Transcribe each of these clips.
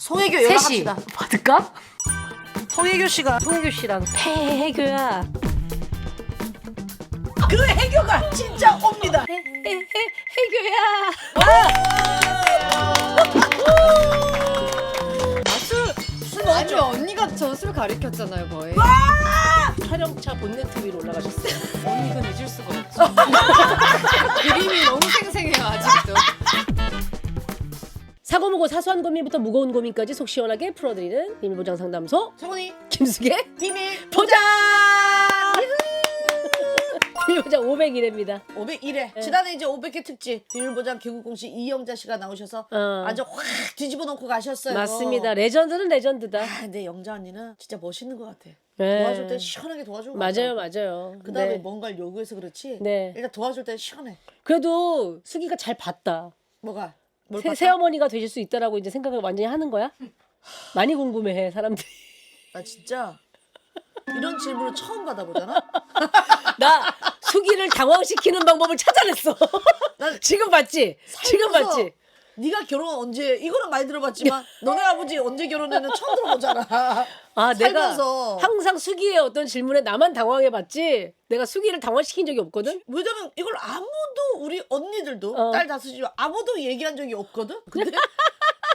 송혜교 연락합시다. 받을까? 송혜교 씨가 송혜교 씨랑 해교야. 그 해교가 진짜 옵니다. 해교야. 술 먹었죠? 언니가 저 술 가르쳤잖아요 거의. 촬영차 본네트 위로 올라가셨어요. 언니가 잊을 수가 없어. 그림이 너무 생생해요 아직도. 사고무고 사소한 고민부터 무거운 고민까지 속 시원하게 풀어드리는 비밀보장 상담소 성훈이 김숙의 비밀 보장. 비밀보장 501회입니다. 501회. 지난해 이제 500회 특집 비밀보장 개국공시 이영자 씨가 나오셔서 아주 확 뒤집어 놓고 가셨어요. 맞습니다. 레전드는 레전드다. 아, 근데 영자 언니는 진짜 멋있는 것 같아. 네. 도와줄 때 시원하게 도와주고 맞아요, 가더라고. 맞아요. 그 다음에 네. 뭔가를 요구해서 그렇지. 네. 일단 도와줄 때 시원해. 그래도 수기가 잘 봤다. 뭐가? 뭘 새어머니가 되실 수 있다라고 이제 생각을 완전히 하는 거야? 많이 궁금해해 사람들이. 나 진짜 이런 질문을 처음 받아보잖아. 나 수기를 당황시키는 방법을 찾아냈어. 난 지금 봤지? 지금 살면서 봤지? 네가 결혼 언제? 이거는 많이 들어봤지만 너네 아버지 언제 결혼했는 처음 들어보잖아. 아, 내가 살면서. 항상 수기의 어떤 질문에 나만 당황해봤지. 내가 수기를 당황시킨 적이 없거든. 왜냐면 이걸 아무도 우리 언니들도 어. 딸 다섯이지만 아무도 얘기한 적이 없거든. 근데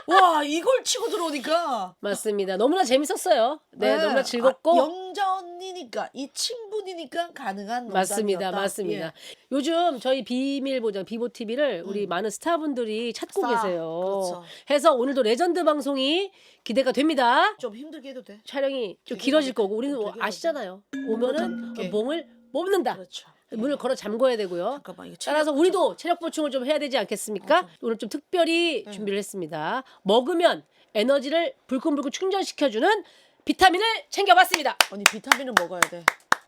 와 이걸 치고 들어오니까 맞습니다. 너무나 재밌었어요. 네, 너무나 즐겁고. 영자 언니니까 이 친분이니까 가능한 맞습니다, 농담이었다. 맞습니다. 예. 요즘 저희 비밀보장 비보 TV를 우리 많은 스타분들이 찾고 스타. 계세요. 그렇죠. 해서 오늘도 레전드 방송이 기대가 됩니다. 좀 힘들게 해도 돼. 촬영이 좀 되게 길어질 되게 거고 우리는 되게 아시잖아요. 오면은 함께. 몸을 뽑는다. 그렇죠. 문을 걸어 잠궈야 되고요. 잠깐만 이거 따라서 우리도 체력 보충을 좀 해야 되지 않겠습니까? 오늘 좀 특별히 준비를 했습니다. 먹으면 에너지를 불끈불끈 충전시켜주는 비타민을 챙겨봤습니다. 언니 비타민은 먹어야 돼.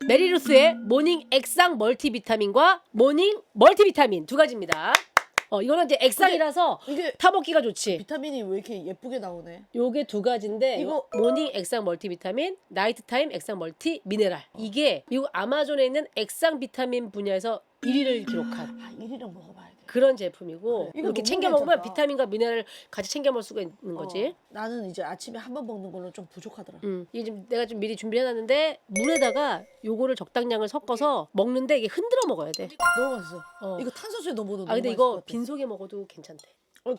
메리루스의 모닝 액상 멀티비타민과 모닝 멀티비타민 두 가지입니다. 이거는 이제 액상이라서 이게 타먹기가 좋지. 비타민이 왜 이렇게 예쁘게 나오네? 요게 두 가지인데 이거- 모닝 액상 멀티비타민, 나이트 타임 액상 멀티 미네랄. 이게 미국 아마존에 있는 액상 비타민 분야에서 1위를 기록한 아 1위랑 먹어봐야 돼. 그런 제품이고 이거 이렇게 너무 챙겨 먹으면 괜찮다. 비타민과 미네랄을 같이 챙겨 먹을 수가 있는 거지. 나는 이제 아침에 한 번 먹는 걸로 좀 부족하더라. 이게 좀 내가 좀 미리 준비해놨는데 물에다가 요거를 적당량을 섞어서 먹는데 이게 흔들어 먹어야 돼. 너무 맛있어. 어. 이거 탄산수에 넣어도 너무 아 근데 맛있을 이거 것 같아. 빈속에 먹어도 괜찮대.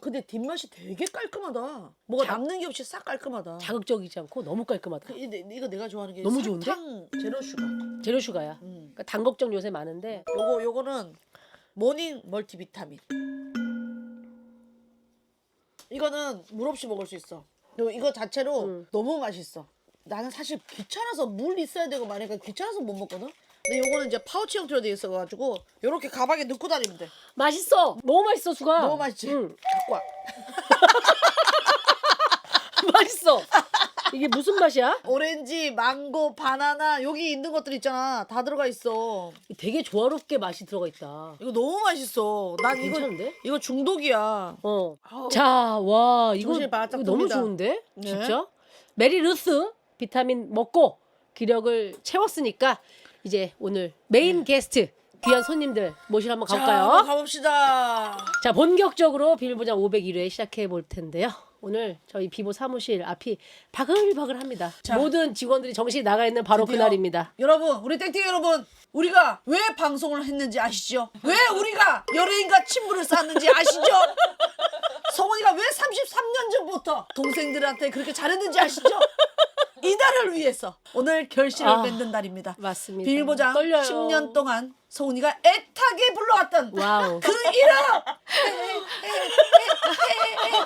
근데 뒷맛이 되게 깔끔하다. 뭐가 남는 게 없이 싹 깔끔하다. 자극적이지 않고 너무 깔끔하다. 이거 내가 좋아하는 게 너무 좋은데? 설탕 제로 슈가. 제로 슈가야. 그러니까 당 걱정 요새 많은데 요거는 모닝 멀티비타민. 이거는 물 없이 먹을 수 있어. 그리고 이거 자체로 너무 맛있어. 나는 사실 귀찮아서 물 있어야 되고 말니까 귀찮아서 못 먹거든. 근데 요거는 이제 파우치 형태로 돼 있어가지고 요렇게 가방에 넣고 다니면 돼. 맛있어. 너무 맛있어 수가. 너무 맛있지? 응. 갖고 와. 맛있어. 이게 무슨 맛이야? 오렌지, 망고, 바나나 여기 있는 것들 있잖아. 다 들어가 있어. 되게 조화롭게 맛이 들어가 있다. 이거 너무 맛있어. 난 괜찮은데? 이거 중독이야. 자, 와 이거, 정신이 바짝 이거 너무 듭니다. 좋은데? 네. 진짜? 메리루스 비타민 먹고 기력을 채웠으니까 이제 오늘 메인 게스트 귀한 손님들 모시러 한번 자, 가볼까요? 한번 가봅시다. 자, 본격적으로 비밀보장 501회 시작해 볼 텐데요. 오늘 저희 비보 사무실 앞이 바글바글합니다. 자. 모든 직원들이 정신이 나가 있는 바로 드디어. 그날입니다. 여러분, 우리 땡땡이 여러분, 우리가 왜 방송을 했는지 아시죠? 왜 우리가 연예인과 친분을 쌓았는지 아시죠? 성훈이가 왜 33년 전부터 동생들한테 그렇게 잘했는지 아시죠? 이날을 위해서 오늘 결실을 아, 맺는 날입니다. 맞습니다. 비밀보장 떨려요. 10년 동안 성훈이가 애타게 불러왔던 와우. 그 이름!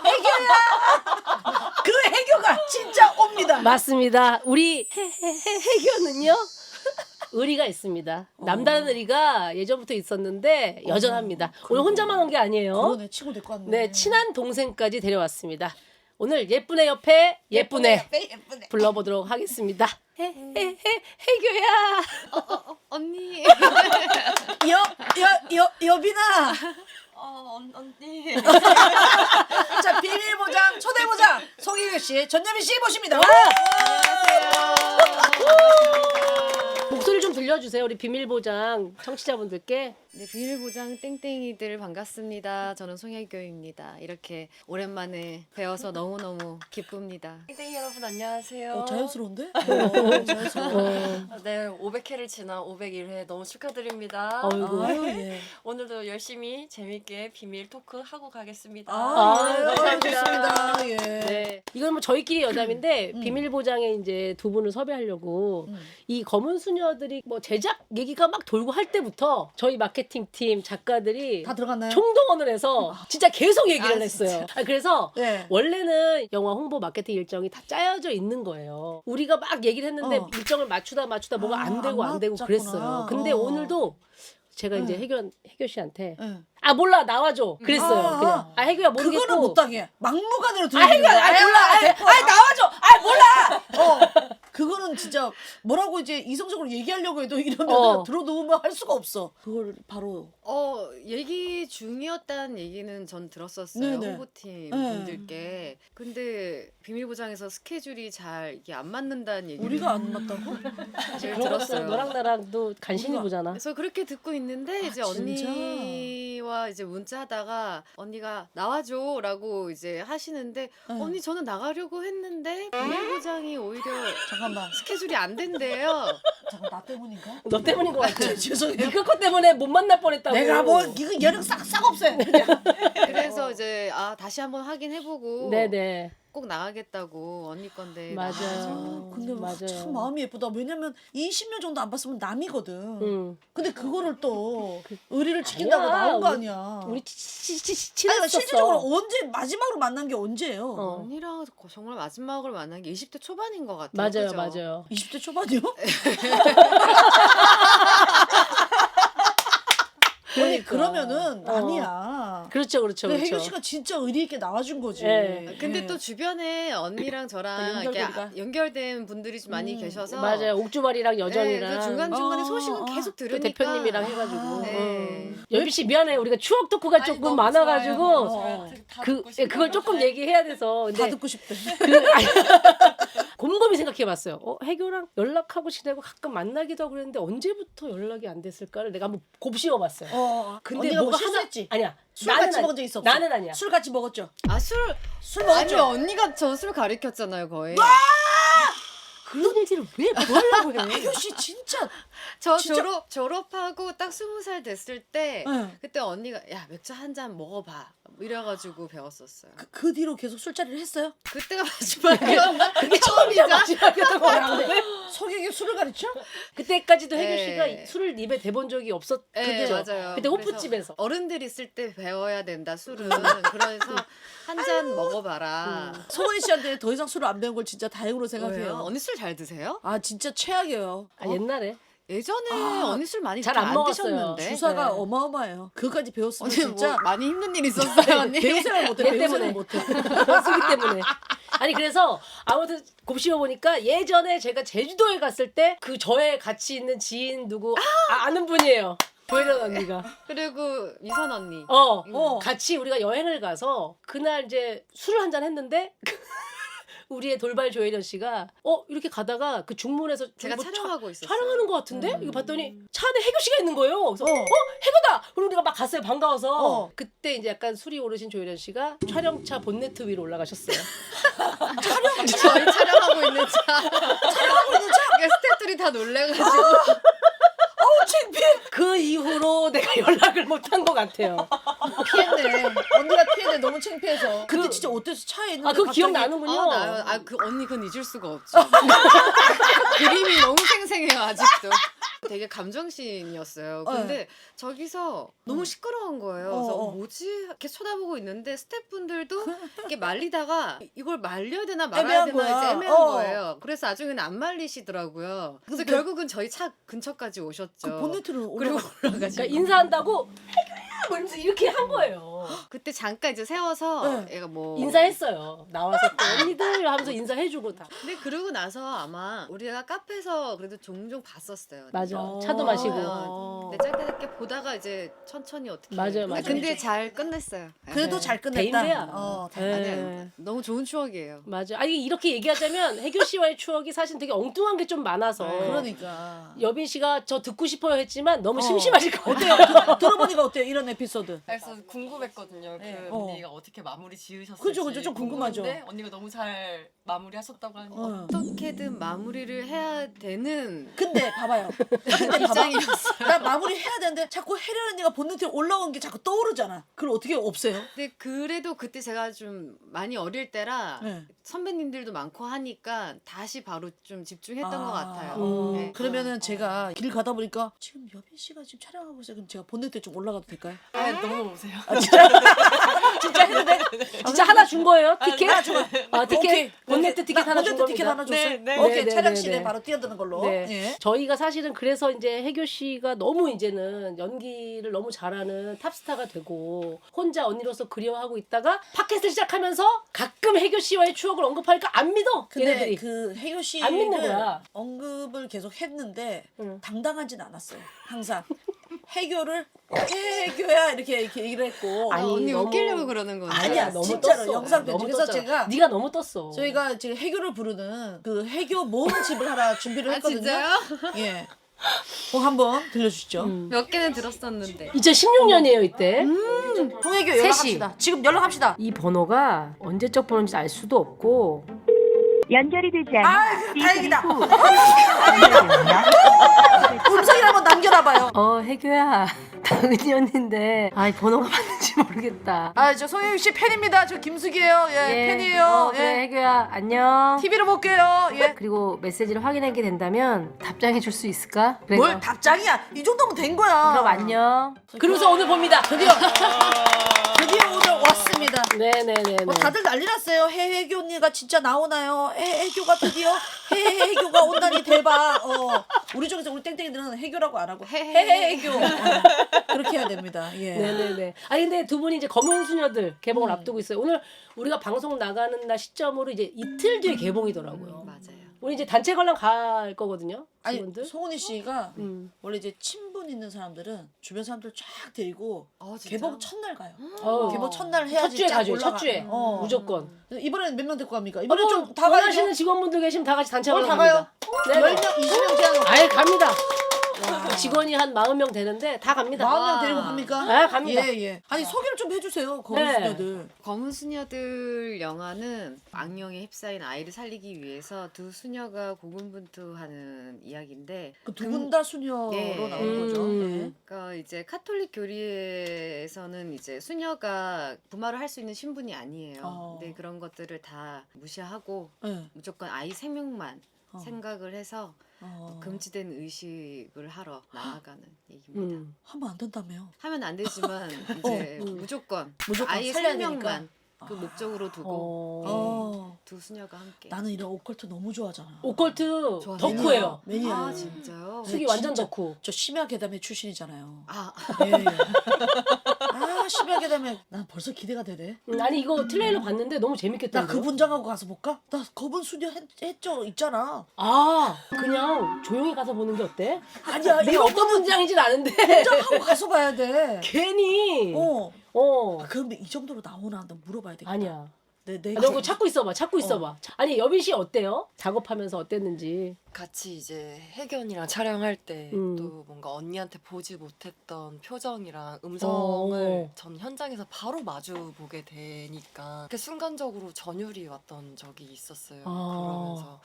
해교야! 그 해교가 진짜 옵니다. 맞습니다. 우리 해교는요. 의리가 있습니다. 남다른 의리가 예전부터 있었는데 여전합니다. 오늘 혼자만 온 게 아니에요. 그러네, 친구 데리고 왔네. 네, 친한 동생까지 데려왔습니다. 오늘 예쁜애 옆에 예쁜애 예쁘네. 불러보도록 하겠습니다. 해교야. 언니. 여빈아. 언니. 자, 비밀보장 초대보장 송혜교 씨, 전여빈 씨 모십니다. 목소리를 좀 좀 들려주세요. 우리 비밀보장 청취자분들께. 네, 비밀보장 땡땡이들 반갑습니다. 저는 송혜교입니다. 이렇게 오랜만에 뵈어서 너무너무 기쁩니다. 땡땡이 여러분 안녕하세요. 자연스러운데? 자연스러워. 네, 500회를 지난 501회 너무 축하드립니다. 어이구. 아유, 예. 오늘도 열심히 재밌게 비밀 토크 하고 가겠습니다. 감사합니다. 예. 네. 이건 뭐 저희끼리 여담인데 비밀보장에 이제 두 분을 섭외하려고 이 검은 수녀들이 뭐 제작 얘기가 막 돌고 할 때부터 저희 마케팅팀 작가들이 다 들어갔나요? 총동원을 해서 진짜 계속 얘기를 했어요. 그래서 네. 원래는 영화 홍보 마케팅 일정이 다 짜여져 있는 거예요. 우리가 막 얘기를 했는데 일정을 맞추다 뭐가 안 되고 안 되고 맞췄구나. 그랬어요. 근데 어. 오늘도 제가 이제 혜교 씨한테 네. 아 몰라 나와줘 그랬어요. 그냥 혜교야 모르겠고 그거는 못 당해. 막무가내로 아 들어주는 혜교야 거야. 아 몰라 나와줘 몰라 그거는 진짜 뭐라고 이제 이성적으로 얘기하려고 해도 이러면 어. 들어놓으면 할 수가 없어. 그걸 바로 얘기 중이었다는 얘기는 전 들었었어요. 네네. 홍보팀 네. 분들께. 근데 비밀보장에서 스케줄이 잘 이게 안 맞는다는 얘기를 우리가 안 맞다고? 제가 들었어요. 들었어요. 너랑 나랑도 간신히 우리가- 보잖아. 그래서 그렇게 듣고 있는데 이제 진짜? 언니와 이제 문자하다가 언니가 나와줘라고 이제 하시는데 언니 저는 나가려고 했는데 비밀보장이 오히려 잠깐만. 스케줄이 안 된대요. 잠깐 나 때문인가? 너 때문인 것 같아. 죄송해요. 네가 것 때문에 못 만날 뻔했다고. 내가 뭐 이거 여력 싹 없애. 그래서 이제 다시 한번 확인해보고 네네 꼭 나가겠다고 언니 건데 맞아요. 나가죠. 근데 맞아요. 참 마음이 예쁘다. 왜냐면 20년 정도 안 봤으면 남이거든. 응. 근데 그거를 또 의리를 지킨다고 아니야. 나온 거 아니야. 우리 아니, 친했었어. 실질적으로 언제 마지막으로 만난 게 언제예요? 어. 언니랑 정말 마지막으로 만난 게 20대 초반인 것 같아요. 맞아요, 그죠? 맞아요. 20대 초반이요? 아니 그러면은 남이야. 그렇죠, 그렇죠, 근데 그렇죠. 혜교 씨가 진짜 의리 있게 나와준 거지. 예. 근데 예. 또 주변에 언니랑 저랑 이렇게 연결되니까. 연결된 분들이 좀 많이 계셔서 맞아요. 옥주발이랑 여정이랑 중간 중간에 어, 소식은 계속 또 들으니까 대표님이랑 해가지고. 네. 여비 씨 미안해. 우리가 추억 토크가 아니, 조금 너무 많아가지고 좋아요. 다 듣고 싶어요. 그걸 조금 얘기해야 돼서. 다 근데 듣고 싶대. 아니, 곰곰이 생각해봤어요. 혜교랑 연락하고 지내고 가끔 만나기도 하고 그랬는데 언제부터 연락이 안 됐을까를 내가 한번 곱씹어봤어요. 근데 언니가 뭐 뭐가 실수했지? 아니야. 술 같이 먹은 적 있어? 없어? 나는 아니야. 술 같이 먹었죠? 술 술 아니 먹었죠? 언니가 저 술 가르쳤잖아요 거의. 그런 얘기를 왜 하려고 해? 혜교 씨 진짜 저 진짜- 졸업하고 딱 20살 됐을 때 네. 그때 언니가 야 맥주 한 잔 먹어봐 이래가지고 배웠었어요. 그 뒤로 계속 술자리를 했어요? 그때가 마지막이었나? 그게 처음이자 마지막이었던 거야. 석에게 술을 가르쳐? 그때까지도 혜교 네. 씨가 술을 입에 대본 적이 없었. 네, 그죠? 맞아요. 그때 그래서 호프집에서. 어른들 있을 때 배워야 된다 술은. 그래서 한 잔 먹어봐라. 성원이 씨한테 더 이상 술을 안 배운 걸 진짜 다행으로 왜요? 생각해요. 언니 술 잘 드세요? 아 진짜 최악이에요. 아, 옛날에. 예전에 언니 술 많이 잘 잘 안 안 먹었어요. 드셨는데. 주사가 네. 어마어마해요. 그거까지 배웠으면 언니 진짜 뭐 많이 힘든 일 있었어요 언니? 배우 생활 못해. 얘 배우 때문에. 생활 못해. 쓰기 때문에. 아니 그래서 아무튼 곱씹어 보니까 예전에 제가 제주도에 갔을 때 그 저에 같이 있는 지인 누구 아는 분이에요. 조혜련 언니가. 그리고 미선 언니. 같이 우리가 여행을 가서 그날 이제 술을 한잔 했는데 우리의 돌발 조혜련 씨가 이렇게 가다가 그 중문에서 제가 뭐 촬영하고 있었어요. 촬영하는 것 같은데 이거 봤더니 차 안에 혜교 씨가 있는 거예요. 그래서 혜교다. 그럼 우리가 막 갔어요. 반가워서. 그때 이제 약간 술이 오르신 조혜련 씨가 촬영차 본네트 위로 올라가셨어요. 저희 촬영하고 있는 차. 이게 스태프들이 다 놀래가지고. 그 이후로 내가 연락을 못 한 것 같아요. 피했네. 언니가 피했네. 너무 창피해서. 그때 진짜 어때서 차에 있는데 그거 갑자기 기억나는군요. 나요. 그 언니 그건 잊을 수가 없죠. 그림이 너무 생생해요 아직도. 되게 감정씬이었어요. 근데 저기서 너무 시끄러운 거예요. 그래서 뭐지? 이렇게 쳐다보고 있는데 스태프분들도 이렇게 말리다가 이걸 말려야 되나 말아야 애매한 되나 거야. 이제 애매한 거예요. 그래서 나중에는 안 말리시더라고요. 그래서 근데- 결국은 저희 차 근처까지 오셨죠. 그 본네트를 그리고 올라가시고. 그러니까 인사한다고 혜교야 뭐 이러면서 이렇게 한 거예요. 그때 잠깐 이제 세워서 네. 얘가 뭐 인사했어요. 나와서 또 언니들 하면서 인사해주고 다. 근데 그러고 나서 아마 우리가 카페에서 그래도 종종 봤었어요. 맞아. 어. 차도 마시고. 근데 짧게 보다가 이제 천천히 어떻게. 맞아요, 맞아요. 근데 잘 끝냈어요. 그래도 네. 잘 끝냈다. 대인배야. 아니요. 너무 좋은 추억이에요. 맞아. 아니 이렇게 얘기하자면 혜교 씨와의 추억이 사실 되게 엉뚱한 게 좀 많아서. 그러니까. 여빈 씨가 저 듣고 싶어요 했지만 너무 심심하실 것 같아요. 어때요? 들어보니까 어때요? 이런 에피소드. 그래서 궁금했거든요. 그 어. 언니가 어떻게 마무리 지으셨을지. 그죠, 그죠. 좀 궁금하죠. 궁금한데 언니가 너무 잘 마무리하셨다고 하니까 어. 어떻게든 마무리를 해야 되는 근데 봐봐요. 근데 봐봐. 입장이었어요. 나 마무리 해야 되는데 자꾸 혜련 언니가 본능에 올라온 게 자꾸 떠오르잖아. 그걸 어떻게 없애요? 근데 그래도 그때 제가 좀 많이 어릴 때라 네. 선배님들도 많고 하니까 다시 바로 좀 집중했던 것 같아요. 네. 그러면은 제가 길 가다 보니까 지금 여빈 씨가 지금 촬영하고 있어요. 그럼 제가 본넷에 좀 올라가도 될까요? 아, 너무 오세요. 진짜 해도 돼? 진짜 하나 준 거예요? 티켓? 하나 줘. 아 티켓? 오케이. 본네트 티켓 하나 준 본네트 티켓 겁니다. 하나 줬어요? 네, 네. 오케이. 네, 촬영실에 네, 네. 바로 뛰어드는 걸로. 네. 예. 저희가 사실은 그래서 이제 혜교 씨가 너무 이제는 연기를 너무 잘하는 탑스타가 되고 혼자 언니로서 그리워하고 있다가 팟캐스트 시작하면서 가끔 혜교 씨와의 추억을 언급하니까 안 믿어. 근데 얘네들이. 그 혜교 안 믿는 씨를 거야. 언급을 계속 했는데 응. 당당하진 않았어요. 항상 혜교를 혜교야 이렇게 얘기를 했고 아니, 언니 너무- 웃기려고 그러는 건데. 아니야, 너무 진짜로 떴어. 영상 너무 편지. 그래서 떴잖아. 제가 네가 너무 떴어. 저희가 지금 혜교를 부르는 그 혜교 모음집을 하나 준비를 아 했거든요. 진짜요? 예. 그거 한번 들려주시죠. 몇 개는 들었었는데. 2016년이에요 이때. 통혜교 셋이. 연락합시다. 지금 연락합시다. 이 번호가 언제적 번호인지 알 수도 없고 연결이 되지 않아. 아, 다행이다. 다행이다. 음성이라 한번 남겨놔봐요. 혜교야 당은이 언니인데 번호가 맞는지 모르겠다. 아, 저 송혜교 씨 팬입니다. 저 김숙이에요. 예, 팬이에요. 예. 그래 혜교야 안녕. TV로 볼게요. 예. 그리고 메시지를 확인하게 된다면 답장해 줄 수 있을까? 그래, 뭘 답장이야? 이 정도면 된 거야. 그럼 안녕. 그러면서 오늘 봅니다. 드디어 오늘 왔습니다. 네네네. 뭐 다들 난리 났어요. 혜교 언니가 진짜 나오나요? 혜교가 드디어 혜교가 온다니 대박. 우리 쪽에서 우리 땡땡이들은 혜교라고 안 하고 혜교. 그렇게 해야 됩니다. 예. 네네네. 아니 근데 두 분이 이제 검은 수녀들 개봉을 앞두고 있어요. 오늘 우리가 방송 나가는 날 시점으로 이제 이틀 뒤에 개봉이더라고요. 맞아요. 우리 이제 단체 관람 갈 거거든요. 아니 직원들. 송은이 씨가 음. 원래 이제 친분 있는 사람들은 주변 사람들 쫙 데리고 진짜? 개봉 첫날 가요. 어우. 개봉 첫날 해야지. 첫 주에 쫙 가죠. 올라가. 첫 주에 무조건. 이번에는 몇 명 데리고 갑니까? 이번에 어머, 좀 다 가요. 원하시는 직원분들 계시면 다 같이 단체 오늘 관람 다 가요. 갑니다. 네네. 10명, 20명 제한. 아예 갑니다. 직원이 한 40명 되는데 다 갑니다. 40명 데리고 갑니까? 네, 갑니다. 예, 예. 아니 소개를 좀 해주세요. 검은 네. 수녀들. 검은 수녀들 영화는 악령에 휩싸인 아이를 살리기 위해서 두 수녀가 고군분투하는 이야기인데 그 두 분 다 수녀로 예. 나온 거죠. 예. 그러니까 이제 카톨릭 교리에서는 이제 수녀가 부마를 할 수 있는 신분이 아니에요. 근데 그런 것들을 다 무시하고 예. 무조건 아이 생명만 생각을 해서 금지된 의식을 하러 나아가는 얘기입니다. 하면 안 된다며. 하면 안 되지만 이제 무조건 무조건 아이의 살려야 생명만 그 목적으로 두고 어. 두 수녀가 함께. 나는 이런 오컬트 너무 좋아하잖아. 오컬트 좋아해요? 덕후예요. 매니아. 아 진짜요? 숙이 네, 완전 진짜. 덕후. 저 심야괴담의 출신이잖아요. 아 예, 예. 아 심야괴담에 난 벌써 기대가 되네. 아니 이거 트레일러 봤는데 너무 재밌겠다. 나 그 분장하고 가서 볼까? 나 검은 수녀 했죠 있잖아. 그냥 조용히 가서 보는 게 어때? 아니야 내가 어떤 분장인지는 아는데 분장하고 가서 봐야 돼. 괜히 아, 그런데 이 정도로 나오나 한번 물어봐야 되겠다. 아니야. 내 너 그거 찾고 있어봐. 아니 여빈 씨 어때요? 작업하면서 어땠는지. 같이 이제 혜견이랑 촬영할 때 음. 또 뭔가 언니한테 보지 못했던 표정이랑 음성을 어. 전 현장에서 바로 마주 보게 되니까 그 순간적으로 전율이 왔던 적이 있었어요. 그러면서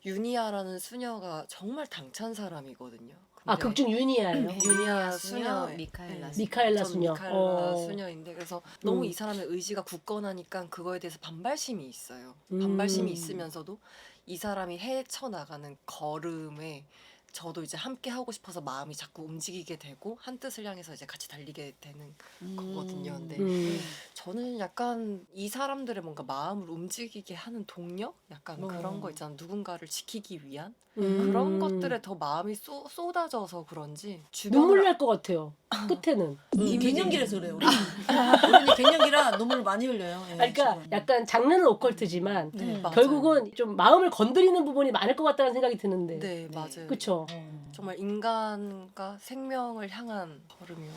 유니아라는 수녀가 정말 당찬 사람이거든요. 근데 극중 유니아예요. 유니아 수녀, 수녀 미카엘라 미카엘라 전 수녀. 미카엘라 수녀인데 그래서 너무 음. 이 사람의 의지가 굳건하니까 그거에 대해서 반발심이 있어요. 음. 반발심이 있으면서도 이 사람이 헤쳐나가는 걸음에 저도 이제 함께 하고 싶어서 마음이 자꾸 움직이게 되고 한 뜻을 향해서 이제 같이 달리게 되는 거거든요. 근데 저는 약간 이 사람들의 뭔가 마음을 움직이게 하는 동력? 약간 그런 거 있잖아. 누군가를 지키기 위한 그런 것들에 더 마음이 쏟아져서 그런지 눈물 날 것 같아요. 끝에는. 갱년기라서 그래요. 우리는 갱년기라 눈물 많이 흘려요. 예, 그러니까 지금. 약간 장르는 오컬트지만 맞아요. 결국은 좀 마음을 건드리는 부분이 많을 것 같다는 생각이 드는데. 네, 맞아요. 그쵸? 정말 인간과 생명을 향한 걸음이요.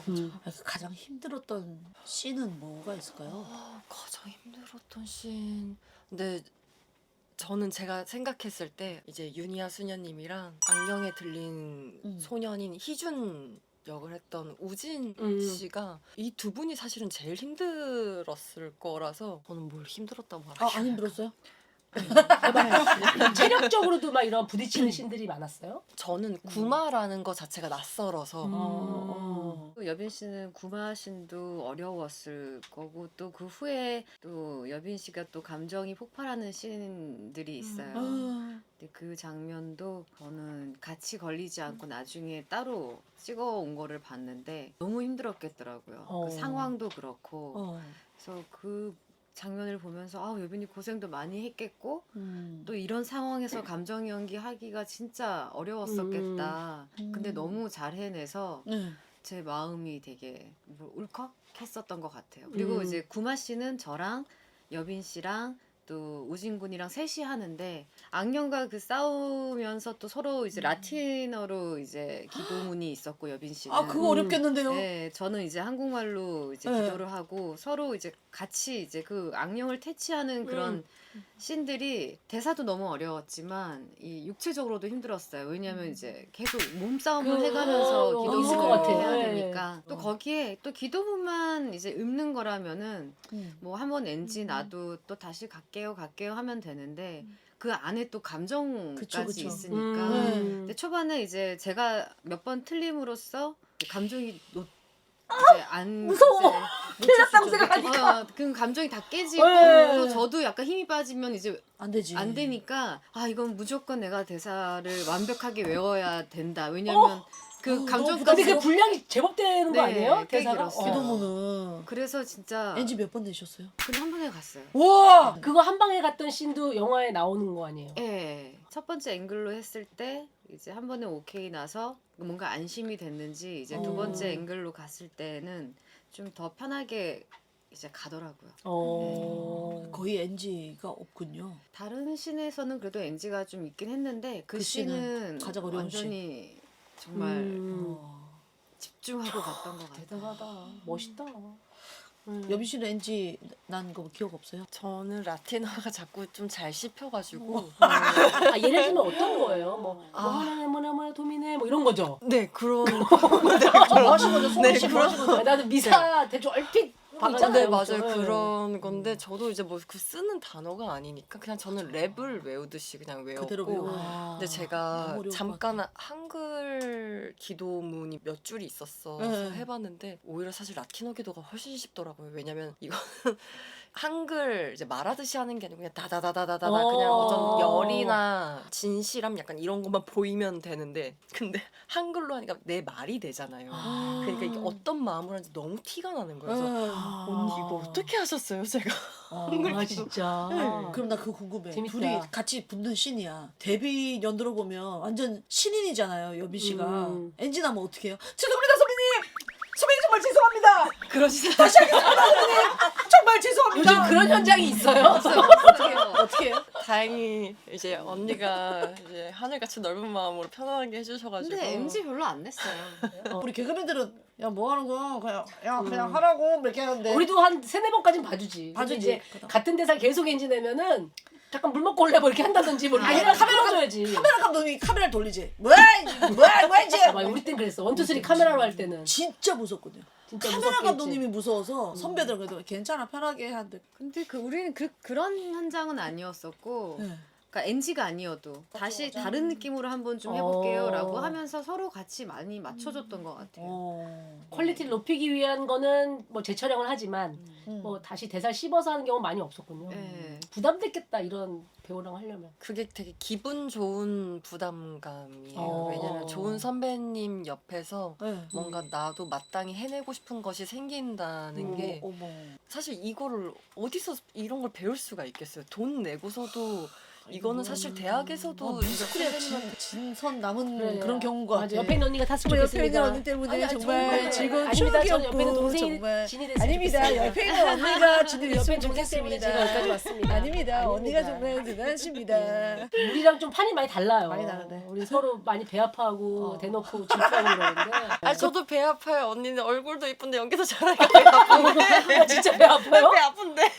가장 힘들었던 씬은 뭐가 있을까요? 가장 힘들었던 씬. 근데 저는 제가 생각했을 때 이제 윤희아 수녀님이랑 악령에 들린 소년인 희준 역을 했던 우진 씨가 이 두 분이 사실은 제일 힘들었을 거라서 저는 뭘 힘들었다고 말하기 안 힘들었어요? 체력적으로도 막 이런 부딪히는 씬들이 많았어요? 저는 구마라는 것 자체가 낯설어서 또 여빈 씨는 구마신도 어려웠을 거고 또 그 후에 또 여빈 씨가 또 감정이 폭발하는 씬들이 있어요. 근데 그 장면도 저는 같이 걸리지 않고 나중에 따로 찍어온 거를 봤는데 너무 힘들었겠더라고요. 그 상황도 그렇고 그래서 그 장면을 보면서 아 여빈이 고생도 많이 했겠고 또 이런 상황에서 감정 연기하기가 진짜 어려웠었겠다. 근데 너무 잘 해내서 제 마음이 되게 울컥했었던 것 같아요. 그리고 이제 구마 씨는 저랑 여빈 씨랑 또 우진 군이랑 셋이 하는데 악령과 그 싸우면서 또 서로 이제 라틴어로 이제 기도문이 있었고 여빈 씨는 그거 어렵겠는데요? 네, 저는 이제 한국말로 이제 네. 기도를 하고 서로 이제 같이 이제 그 악령을 퇴치하는 그런 씬들이 대사도 너무 어려웠지만 이 육체적으로도 힘들었어요. 왜냐하면 이제 계속 몸싸움을 해가면서 있을 것 기도문을 같아요. 해야 네. 되니까 또 거기에 또 기도문만 이제 읊는 거라면은 뭐 한번 NG 나도 또 다시 갈게요 하면 되는데 그 안에 또 감정까지 그쵸. 있으니까 근데 초반에 이제 제가 몇 번 틀림으로써 감정이 이제 안 무서워. 이제 큰일 났다고 생각하니까. 그 감정이 다 깨지고 네. 또 저도 약간 힘이 빠지면 이제 안 되지. 안 되니까 이건 무조건 내가 대사를 완벽하게 외워야 된다. 왜냐면 그 감정까지 근데 그 분량이 제법 되는 거 네, 아니에요? 꽤 대사가? 길었어요. 기도문은 그래서 진짜 NG 몇 번 내셨어요? 그냥 한 번에 갔어요. 와! 그거 한 방에 갔던 씬도 영화에 나오는 거 아니에요? 예. 첫 번째 앵글로 했을 때 이제 한 번에 오케이 나서 뭔가 안심이 됐는지 이제 두 번째 앵글로 갔을 때는 좀 더 편하게 이제 가더라고요. 거의 NG가 없군요. 다른 씬에서는 그래도 NG가 좀 있긴 했는데 그 그 씬은 씬은 가장 어려운 완전히 정말 집중하고 갔던 것 같아요. 대단하다. 멋있다. 여빈 씨는 NG 난 거 기억 없어요? 저는 라틴어가 자꾸 좀 잘 씹혀가지고 예를 들면 어떤 거예요? 뭐 뭐하네 도미네 뭐 이런 거죠? 네 그런 뭐 하신 거죠? 송은 씨 뭐 하신 거죠? 나도 미사 대충 얼핏 네 있잖아요. 맞아요 그죠? 그런 건데 저도 이제 뭐 그 쓰는 단어가 아니니까 그냥 저는 랩을 외우듯이 그냥 그대로 외웠고 배우고. 근데 제가 너무 어려울 것 잠깐 한글 기도문이 몇 줄이 있었어 네. 해봤는데 오히려 사실 라틴어 기도가 훨씬 쉽더라고요. 왜냐면 이거는 한글 이제 말하듯이 하는 게 아니고 그냥 다다다다다다 그냥 어떤 열이나 진실함 약간 이런 것만 보이면 되는데 근데 한글로 하니까 내 말이 되잖아요. 그러니까 이게 어떤 마음을 하는지 너무 티가 나는 거예요. 그래서 언니 이거 어떻게 하셨어요? 제가 한글 아 기도 진짜. 그럼 나 그거 궁금해. 재밌다. 둘이 같이 붙는 씬이야. 데뷔 연도로 보면 완전 신인이잖아요, 여빈 씨가. NG 나면 어떻게 해요? 죄송합니다, 선배님! 선배님 정말 죄송합니다! 그러시나 다시 하겠습니다, 선배님! 정말 죄송합니다! 요즘 그런 현장이 있어요? 어떻게 해요? 다행히 이제 언니가 이제 하늘같이 넓은 마음으로 편안하게 해주셔가지고 근데 NG 별로 안 냈어요. 우리 개그맨들은 야 뭐 하는 거야? 그냥 하라고 이렇게 하는데 우리도 한 3-4번까지는 봐주지. 근데 이제 같은 대사 계속 엔지 내면은 잠깐 물 먹고 올래 뭐 이렇게 한다든지 뭐 이렇게 카메라줘야지. 카메라 감독님이 카메라를 돌리지. 뭐야지? 우리 땐 그랬어. 1, 2, 3 카메라로 할 때는. 진짜 무섭거든요. 진짜 카메라 무섭겠지. 감독님이 무서워서 선배들 그래도 괜찮아 편하게 한대. 근데 우리는 그런 현장은 아니었었고 네. 그러니까 NG가 아니어도 다시 다른 느낌으로 한번 좀 해볼게요라고 하면서 서로 같이 많이 맞춰줬던 것 같아요. 퀄리티를 높이기 위한 거는 뭐 재촬영을 하지만 뭐 다시 대사를 씹어서 하는 경우 많이 없었군요. 네. 부담됐겠다 이런 배우랑 하려면. 그게 되게 기분 좋은 부담감이에요. 어. 왜냐면 좋은 선배님 옆에서 네. 뭔가 나도 마땅히 해내고 싶은 것이 생긴다는 게 어머. 사실 이거를 어디서 이런 걸 배울 수가 있겠어요. 돈 내고서도 이거는 사실 대학에서도 그래 진선 남은 그래. 그런 경우가 맞아. 옆에 있는 언니가 탔으면 옆에 있는 좋겠습니다. 언니 때문에 아니, 아니, 정말 즐거운 아닙니다. 저는 옆에 있는 추억이었고 동생이 정말 진이 됐으면 아닙니다. 좋겠습니다. 옆에 있는 언니가 진이 옆에 됐으면 동생 때문에 좋겠습니다. 제가 여기까지 왔습니다. 아닙니다. 언니가 아닙니다. 정말 대단하십니다. 우리랑 좀 판이 많이 달라요. 많이 다르네. 우리 서로 많이 배 아파하고 대놓고 질투하고 그러는데. 아 저도 배 아파요. 언니는 얼굴도 이쁜데 연기도 잘하니까 배 아픈데. 진짜 배 아파요? 배 아픈데.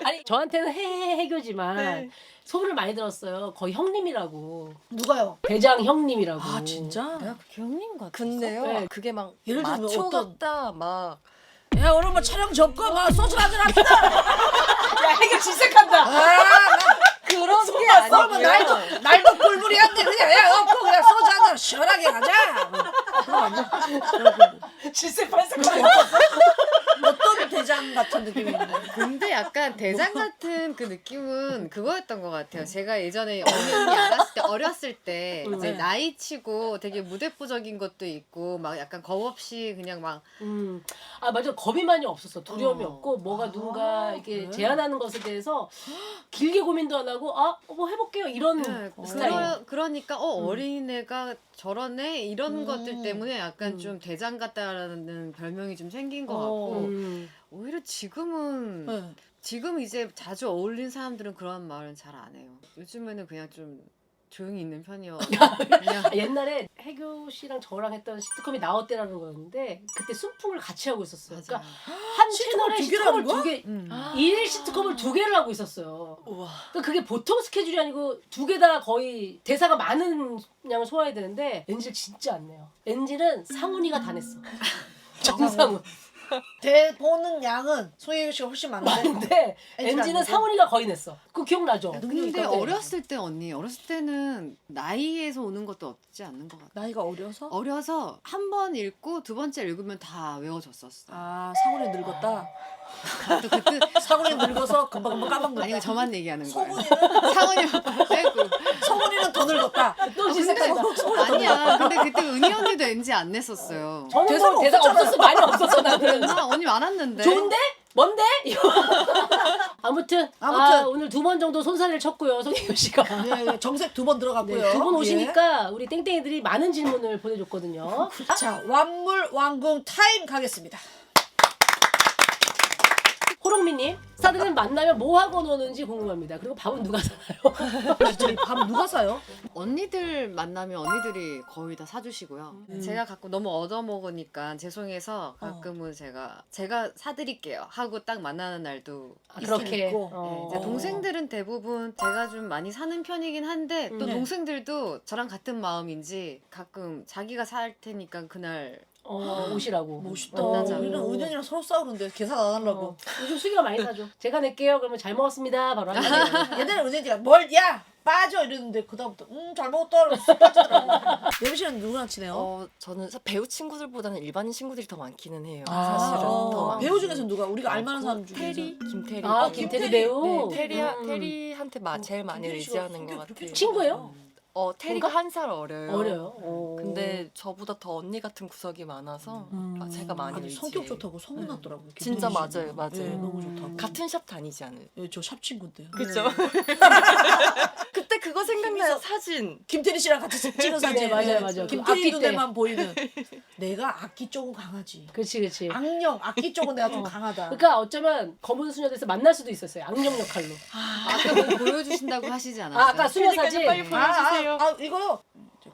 아니 저한테는 해교지만 네. 소문을 많이 들었어요. 거의 형님이라고. 누가요? 대장 형님이라고. 아 진짜? 내가 그렇게 형님 같았어? 근데요. 네. 그게 막 예를 들면 마초 어떤- 같다 막 야 오늘 뭐 촬영 접고 막 소주 한잔 합시다. 야 해교 질색한다. 그런 게 그러면 날도 꿀꿀이한데 그냥 야 없고 그냥 소주 한잔 시원하게 가자. 질색 발색. 어떤 대장 같은 느낌이 있는 거예요? 근데 약간 대장 같은 그 느낌은 그거였던 것 같아요. 제가 예전에 언니 알았을 때 어렸을 때 이제 네. 나이 치고 되게 무대뽀적인 것도 있고 막 약간 겁 없이 그냥 막 아 맞아 겁이 많이 없었어. 두려움이 어. 없고 뭐가 누군가 이렇게 그래? 제안하는 것에 대해서 길게 고민도 안 하고 아 뭐 해볼게요 이런 네, 스타일. 그러니까 어린애가 저러네 이런 것들 때문에 약간 음. 좀 대장 같다라는 별명이 좀 생긴 것 어. 같고 음. 오히려 지금은 네. 지금 이제 자주 어울린 사람들은 그런 말은 잘 안 해요. 요즘에는 그냥 좀 조용히 있는 편이요. 그냥 아, 옛날에 해교 씨랑 저랑 했던 시트콤이 나올 때라는 거였는데 그때 순풍을 같이 하고 있었어요. 맞아. 그러니까 한 시트콤을 채널에 두 개를 시트콤을 하는 거야? 두 개, 음. 일일 시트콤을 두 개를 하고 있었어요. 우와. 그러니까 그게 보통 스케줄이 아니고 두 개 다 거의 대사가 많은 양을 소화해야 되는데 NG를 진짜 안 내요. NG는 상훈이가 다 냈어. 정상훈. 대보는 양은 송혜교 씨가 훨씬 많은데 근데 NG 는 안 NG는 내고? 상훈이가 거의 냈어. 그거 기억나죠? 근데 어렸을 때 언니 어렸을 때는 나이에서 오는 것도 없지 않는 것 같아. 나이가 어려서? 어려서 한 번 읽고 두 번째 읽으면 다 외워졌었어. 아 상훈이 늙었다. 또 그때 상훈이 늙어서 금방 까먹는다. 아니 이거 저만 얘기하는 거예요. 성훈이는 상원이 빼고. 성훈이는 더 늙었다. 또 질색한다. 아니야. 근데 그때 은희 언니도 NG 안 냈었어요. 저는 대사가 뭐 대사가 없었어. 많이 없었어 나는. 나 언니 많았는데. 좋은데? 뭔데? 아무튼 오늘 두 번 정도 손살을 쳤고요. 송혜교 씨가. 예, 예, 정색 두 번 들어갔고요. 네, 두 분 예. 오시니까 우리 땡땡이들이 많은 질문을 보내줬거든요. 자 완물 완공 타임 가겠습니다. 호롱미님, 스타들은 만나면 뭐 하고 노는지 궁금합니다. 그리고 밥은 누가 사나요? 저희 밥 누가 사요? 언니들 만나면 언니들이 거의 다 사주시고요. 제가 가끔 너무 얻어먹으니까 죄송해서 가끔은 제가 사드릴게요 하고 딱 만나는 날도 그렇게. 있고. 네, 이제 동생들은 대부분 제가 좀 많이 사는 편이긴 한데 또 네. 동생들도 저랑 같은 마음인지 가끔 자기가 살 테니까 그날 오시라고. 멋있다. 만나자. 우리는 은연이랑 서로 싸우는데 계산 안 하려고. 요즘 수기가 많이 사줘. 제가 낼게요. 그러면 잘 먹었습니다. 바로 하는 옛날에 은연이가 야 빠져 이러는데 그다음부터 잘 먹었다 이러고 쑥 빠지더라고. 예비 씨는 누구랑 친해요? 저는 배우 친구들보다는 일반인 친구들이 더 많기는 해요. 아, 사실은 더 많고. 배우 중에서 누가 우리가 알만한 사람 중에서 테리, 김태리. 아, 김태리 배우. 네, 테리한테 제일 많이 의지하는 것 같아요. 친구예요? 테리가 한 살 어려요. 어려요. 근데 저보다 더 언니 같은 구석이 많아서 제가 많이 아니, 의지해요. 성격 좋다고 소문났더라고요. 진짜 김태리 씨. 맞아요, 맞아요. 예, 너무 좋다고. 같은 샵 다니지 않아요. 예, 저 샵 친구인데요. 그죠? 그때 그거 생각나요, 사진. 김태리 씨랑 같이 찍은 사진. 맞아요, 예. 맞아요. 그 김태리 악기 눈에만 보이는. 내가 악기 쪽은 강하지. 그렇지. 악령 악기 쪽은 내가 좀 강하다. 그러니까 어쩌면 검은 수녀 돼서 만날 수도 있었어요. 악령 역할로. 아까 뭐 보여주신다고 하시지 않았어요? 아까 수녀 사진. 빨리 보여주세요. 이거요.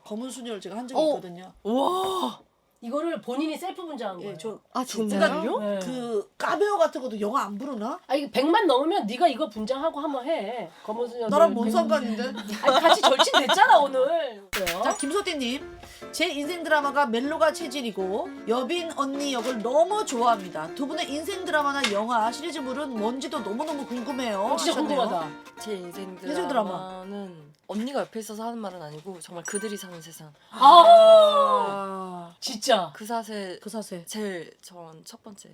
검은 수녀를 제가 한 적이 있거든요. 와, 이거를 본인이 셀프 분장한 거예요. 예, 저 아 정말요? 네. 그 까메오 같은 것도 영화 안 부르나? 아 이거 100만 넘으면 네가 이거 분장하고 한번 해. 검은 수녀. 나랑 뭔 상관인데? 아니 같이 절친됐잖아 오늘. 그래요? 자, 김소띠님. 제 인생 드라마가 멜로가 체질이고 여빈 언니 역을 너무 좋아합니다. 두 분의 인생 드라마나 영화 시리즈물은 뭔지도 너무너무 궁금해요. 진짜 하셨네요. 궁금하다. 제 인생 인생 드라마. 드라마는 언니가 옆에 있어서 하는 말은 아니고 정말 그들이 사는 세상. 아, 진짜. 그 사세 그 사세. 제일 전 첫 번째.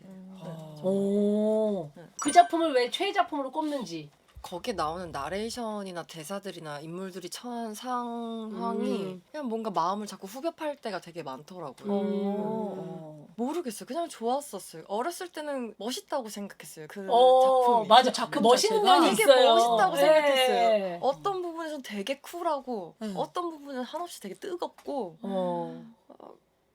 오. 네. 그 작품을 왜 최애 작품으로 꼽는지. 거기에 나오는 나레이션이나 대사들이나 인물들이 처한 상황이 그냥 뭔가 마음을 자꾸 후벼팔 때가 되게 많더라고요. 모르겠어요. 그냥 좋았었어요. 어렸을 때는 멋있다고 생각했어요. 그 작품이. 맞아. 그 멋있는 자체가 면이 되게 있어요. 멋있다고 예. 생각했어요. 어떤 부분에선 되게 쿨하고 네. 어떤 부분은 한없이 되게 뜨겁고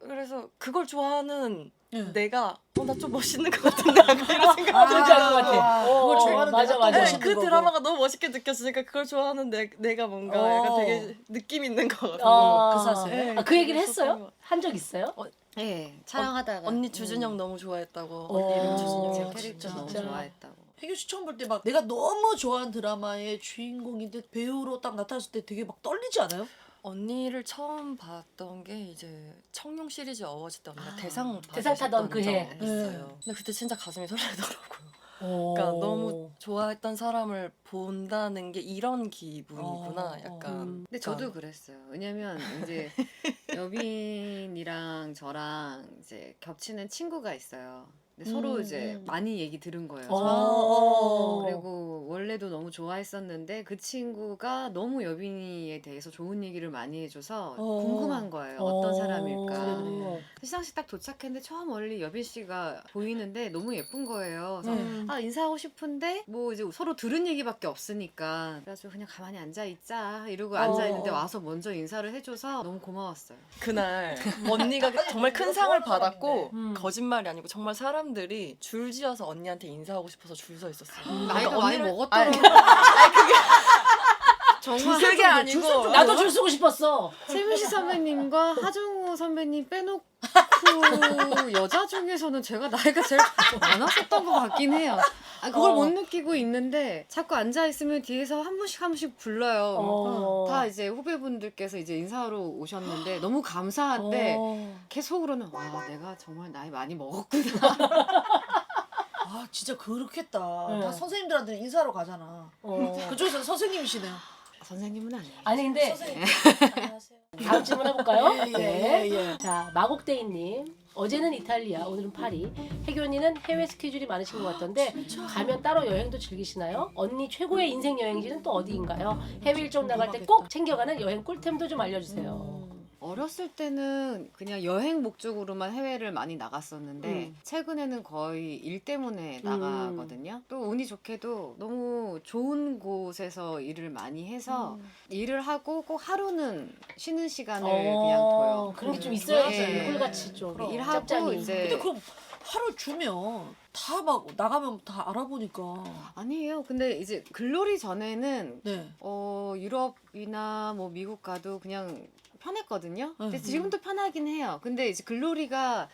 그래서 그걸 좋아하는 네. 내가 나 좀 멋있는 것 같은데 약간 이런 생각. 뭔지 알 것 같아. 그걸 좋아하는 맞아, 내가 또 맞아. 멋있는 그 거고. 드라마가 너무 멋있게 느껴지니까 그걸 좋아하는 내가 뭔가 약간 되게 느낌 있는 것 같아요. 그 사세. 네, 아, 그 얘기를 그랬었던 했어요? 것 한 적 있어요? 네, 촬영하다가 언니 주준영 너무 좋아했다고. 언니 이름 주준영. 제 어, 캐릭터 진짜. 너무 좋아했다고. 혜교 씨 처음 볼 때 막 내가 너무 좋아하는 드라마의 주인공인데 배우로 딱 나타났을 때 되게 막 떨리지 않아요? 언니를 처음 봤던 게 이제 청룡 시리즈 어워즈 때 언니가 대상 대상 타던 그 해. 적이 있어요. 근데 그때 진짜 가슴이 설레더라고요. 그러니까 너무 좋아했던 사람을 본다는 게 이런 기분이구나. 약간. 근데 저도 그랬어요. 왜냐면 이제 여빈이랑 저랑 이제 겹치는 친구가 있어요. 근데 서로 이제 많이 얘기 들은 거예요. 그리고 원래도 너무 좋아했었는데 그 친구가 너무 여빈이에 대해서 좋은 얘기를 많이 해줘서 궁금한 거예요. 어떤 사람일까. 시상식 딱 도착했는데 처음 멀리 여빈 씨가 보이는데 너무 예쁜 거예요. 그래서 아 인사하고 싶은데 뭐 이제 서로 들은 얘기밖에 없으니까 그래가지고 그냥 가만히 앉아 있자 이러고 앉아 있는데 와서 먼저 인사를 해줘서 너무 고마웠어요. 그날 언니가 정말 큰 상을 받았고 거짓말이 아니고 정말 사람들이 줄지어서 언니한테 인사하고 싶어서 줄 서 있었어요. 나이가 많이 언니를- 먹었더라고. 정말 그게 아니고 나도 줄 서고 싶었어. 최민식 선배님과 하정우 선배님 빼놓고 여자 중에서는 제가 나이가 제일 많았었던 것 같긴 해요. 아, 그걸 못 느끼고 있는데 자꾸 앉아 있으면 뒤에서 한 분씩 불러요. 다 이제 후배분들께서 이제 인사하러 오셨는데 너무 감사한데 계속으로는 와 내가 정말 나이 많이 먹었구나. 아 진짜 그렇겠다. 네. 다 선생님들한테 인사하러 가잖아. 그쪽에서는 선생님이시네요. 선생님은 아니에요. 아니 근데 선생님. 안녕하세요. 다음 질문 해볼까요? 예. 자 마곡대인님 어제는 이탈리아 오늘은 파리 혜교 언니는 해외 스케줄이 많으신 것 같던데 가면 따로 여행도 즐기시나요? 언니 최고의 인생 여행지는 또 어디인가요? 해외 일정 나갈 때 꼭 챙겨가는 여행 꿀템도 좀 알려주세요. 어렸을 때는 그냥 여행 목적으로만 해외를 많이 나갔었는데 최근에는 거의 일 때문에 나가거든요. 또 운이 좋게도 너무 좋은 곳에서 일을 많이 해서 일을 하고 꼭 하루는 쉬는 시간을 그냥 둬요. 그런 게 좀 있어야지. 네. 꿀같이 좀 일하고 짭짤이. 이제 근데 그럼 하루 주면 다 막 나가면 다 알아보니까. 아니에요. 근데 이제 글로리 전에는 네. 유럽이나 뭐 미국 가도 그냥 편했거든요. 근데 지금도 편하긴 해요. 근데 이제 글로리가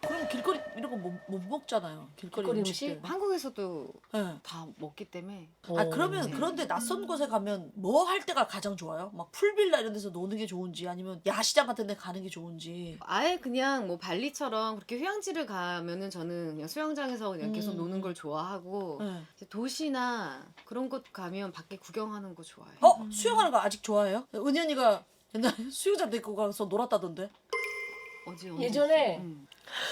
그럼 길거리 이런 거 못 먹잖아요. 길거리 길거리 음식들. 음식? 한국에서도 네. 다 먹기 때문에 아 그러면 그런데 낯선 곳에 가면 뭐 할 때가 가장 좋아요? 막 풀빌라 이런 데서 노는 게 좋은지 아니면 야시장 같은 데 가는 게 좋은지. 아예 그냥 뭐 발리처럼 그렇게 휴양지를 가면은 저는 그냥 수영장에서 그냥 계속 노는 걸 좋아하고 네. 이제 도시나 그런 곳 가면 밖에 구경하는 거 좋아해요. 수영하는 거 아직 좋아해요? 은희 언니가 옛날에 수영장 데리고 가서 놀았다던데. 언제 예전에 음.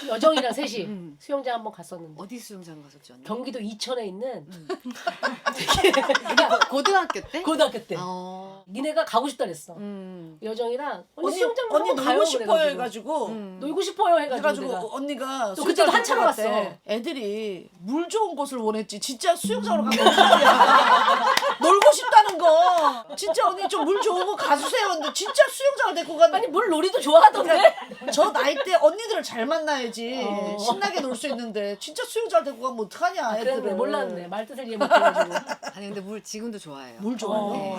여정이랑 셋이 수영장 한번 갔었는데 어디 수영장 갔었지 언니? 경기도 이천에 있는 고등학교 때? 고등학교 때 니네가 가고 싶다 그랬어. 여정이랑 언니 수영장 언니 한번 가요 놀고 싶어요 그래가지고. 해가지고 놀고 싶어요 해가지고, 해가지고 내가. 언니가 또 그때도 수영장 한참 데리고 갔대. 갔어. 애들이 물 좋은 곳을 원했지 진짜 수영장으로 가면 놀고 싶다는 거 진짜 언니 좀 물 좋은 거 가주세요 근데 진짜 수영장을 데리고 갔는데 아니 물 놀이도 좋아하던데. 저 나이 때 언니들을 잘 만나야지 신나게 놀 수 있는데 진짜 수영장 데리고 가면 어떡하냐 애들을. 그랬네 몰랐네 말 뜻을 이해 못해가지고. 아니 근데 물 지금도 좋아해요. 물 좋아해.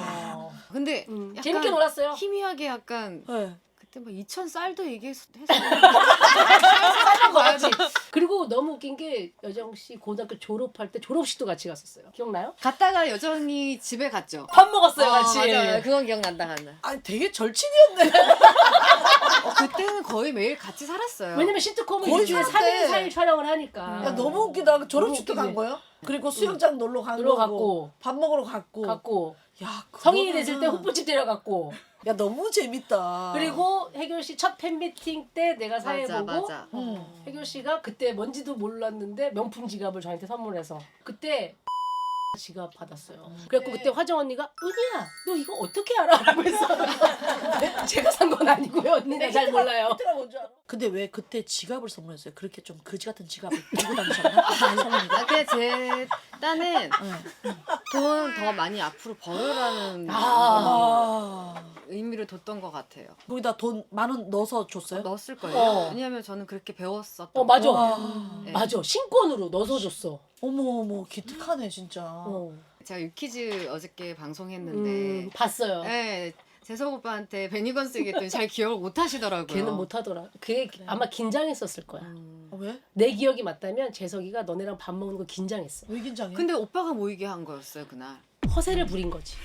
근데 약간 재밌게 놀았어요. 희미하게 약간 네. 그때 막 2천 쌀도 얘기했어. 쌀 거지. 그리고 너무 웃긴 게 여정 씨 고등학교 졸업할 때 졸업식도 같이 갔었어요. 기억나요? 갔다가 여정이 집에 갔죠. 밥 먹었어요, 같이. 맞아요. 그건 기억난다 하나. 아니 되게 절친이었네. 그때는 거의 매일 같이 살았어요. 왜냐면 시트콤을 거의 일주일에 그때. 3일, 4일 촬영을 하니까. 야 너무 웃기다. 졸업식도 너무 간 거예요? 그리고 수영장 놀러 간 놀러 거고, 갔고. 밥 먹으러 갔고. 갔고 야 성인이 그거는- 됐을 때 호프집 데려갔고. 야 너무 재밌다. 그리고 혜교 씨 첫 팬미팅 때 내가 사회 맞아 보고 맞아. 혜교 씨가 그때 뭔지도 몰랐는데 명품 지갑을 저한테 선물해서 그때 지갑 받았어요. 그래갖고 그때 화정 언니가 은희야 너 이거 어떻게 알아? 라고 했어. 제가 산 건 아니고요. 언니가 잘 몰라요. 힌트가 뭔지 알아? 근데 왜 그때 지갑을 선물했어요? 그렇게 좀 그지 같은 지갑을 들고 다니셨나? 성훈이가? 아, 근데 제 딴은 돈 더 많이 앞으로 벌으라는 아 의미를 뒀던 것 같아요. 거기다 돈 10,000원 넣어서 줬어요? 넣었을 거예요. 어. 왜냐하면 저는 그렇게 배웠었던. 맞아. 네. 맞아. 신권으로 넣어서 줬어. 어머 기특하네 진짜. 제가 유키즈 어저께 방송했는데 봤어요. 네, 재석 오빠한테 베니건스 얘기했더니 잘 기억을 못 하시더라고요. 걔는 못하더라. 그게 아마 긴장했었을 거야. 왜? 내 기억이 맞다면 재석이가 너네랑 밥 먹는 거 긴장했어. 왜 긴장해? 근데 오빠가 모이게 한 거였어요 그날. 허세를 부린 거지.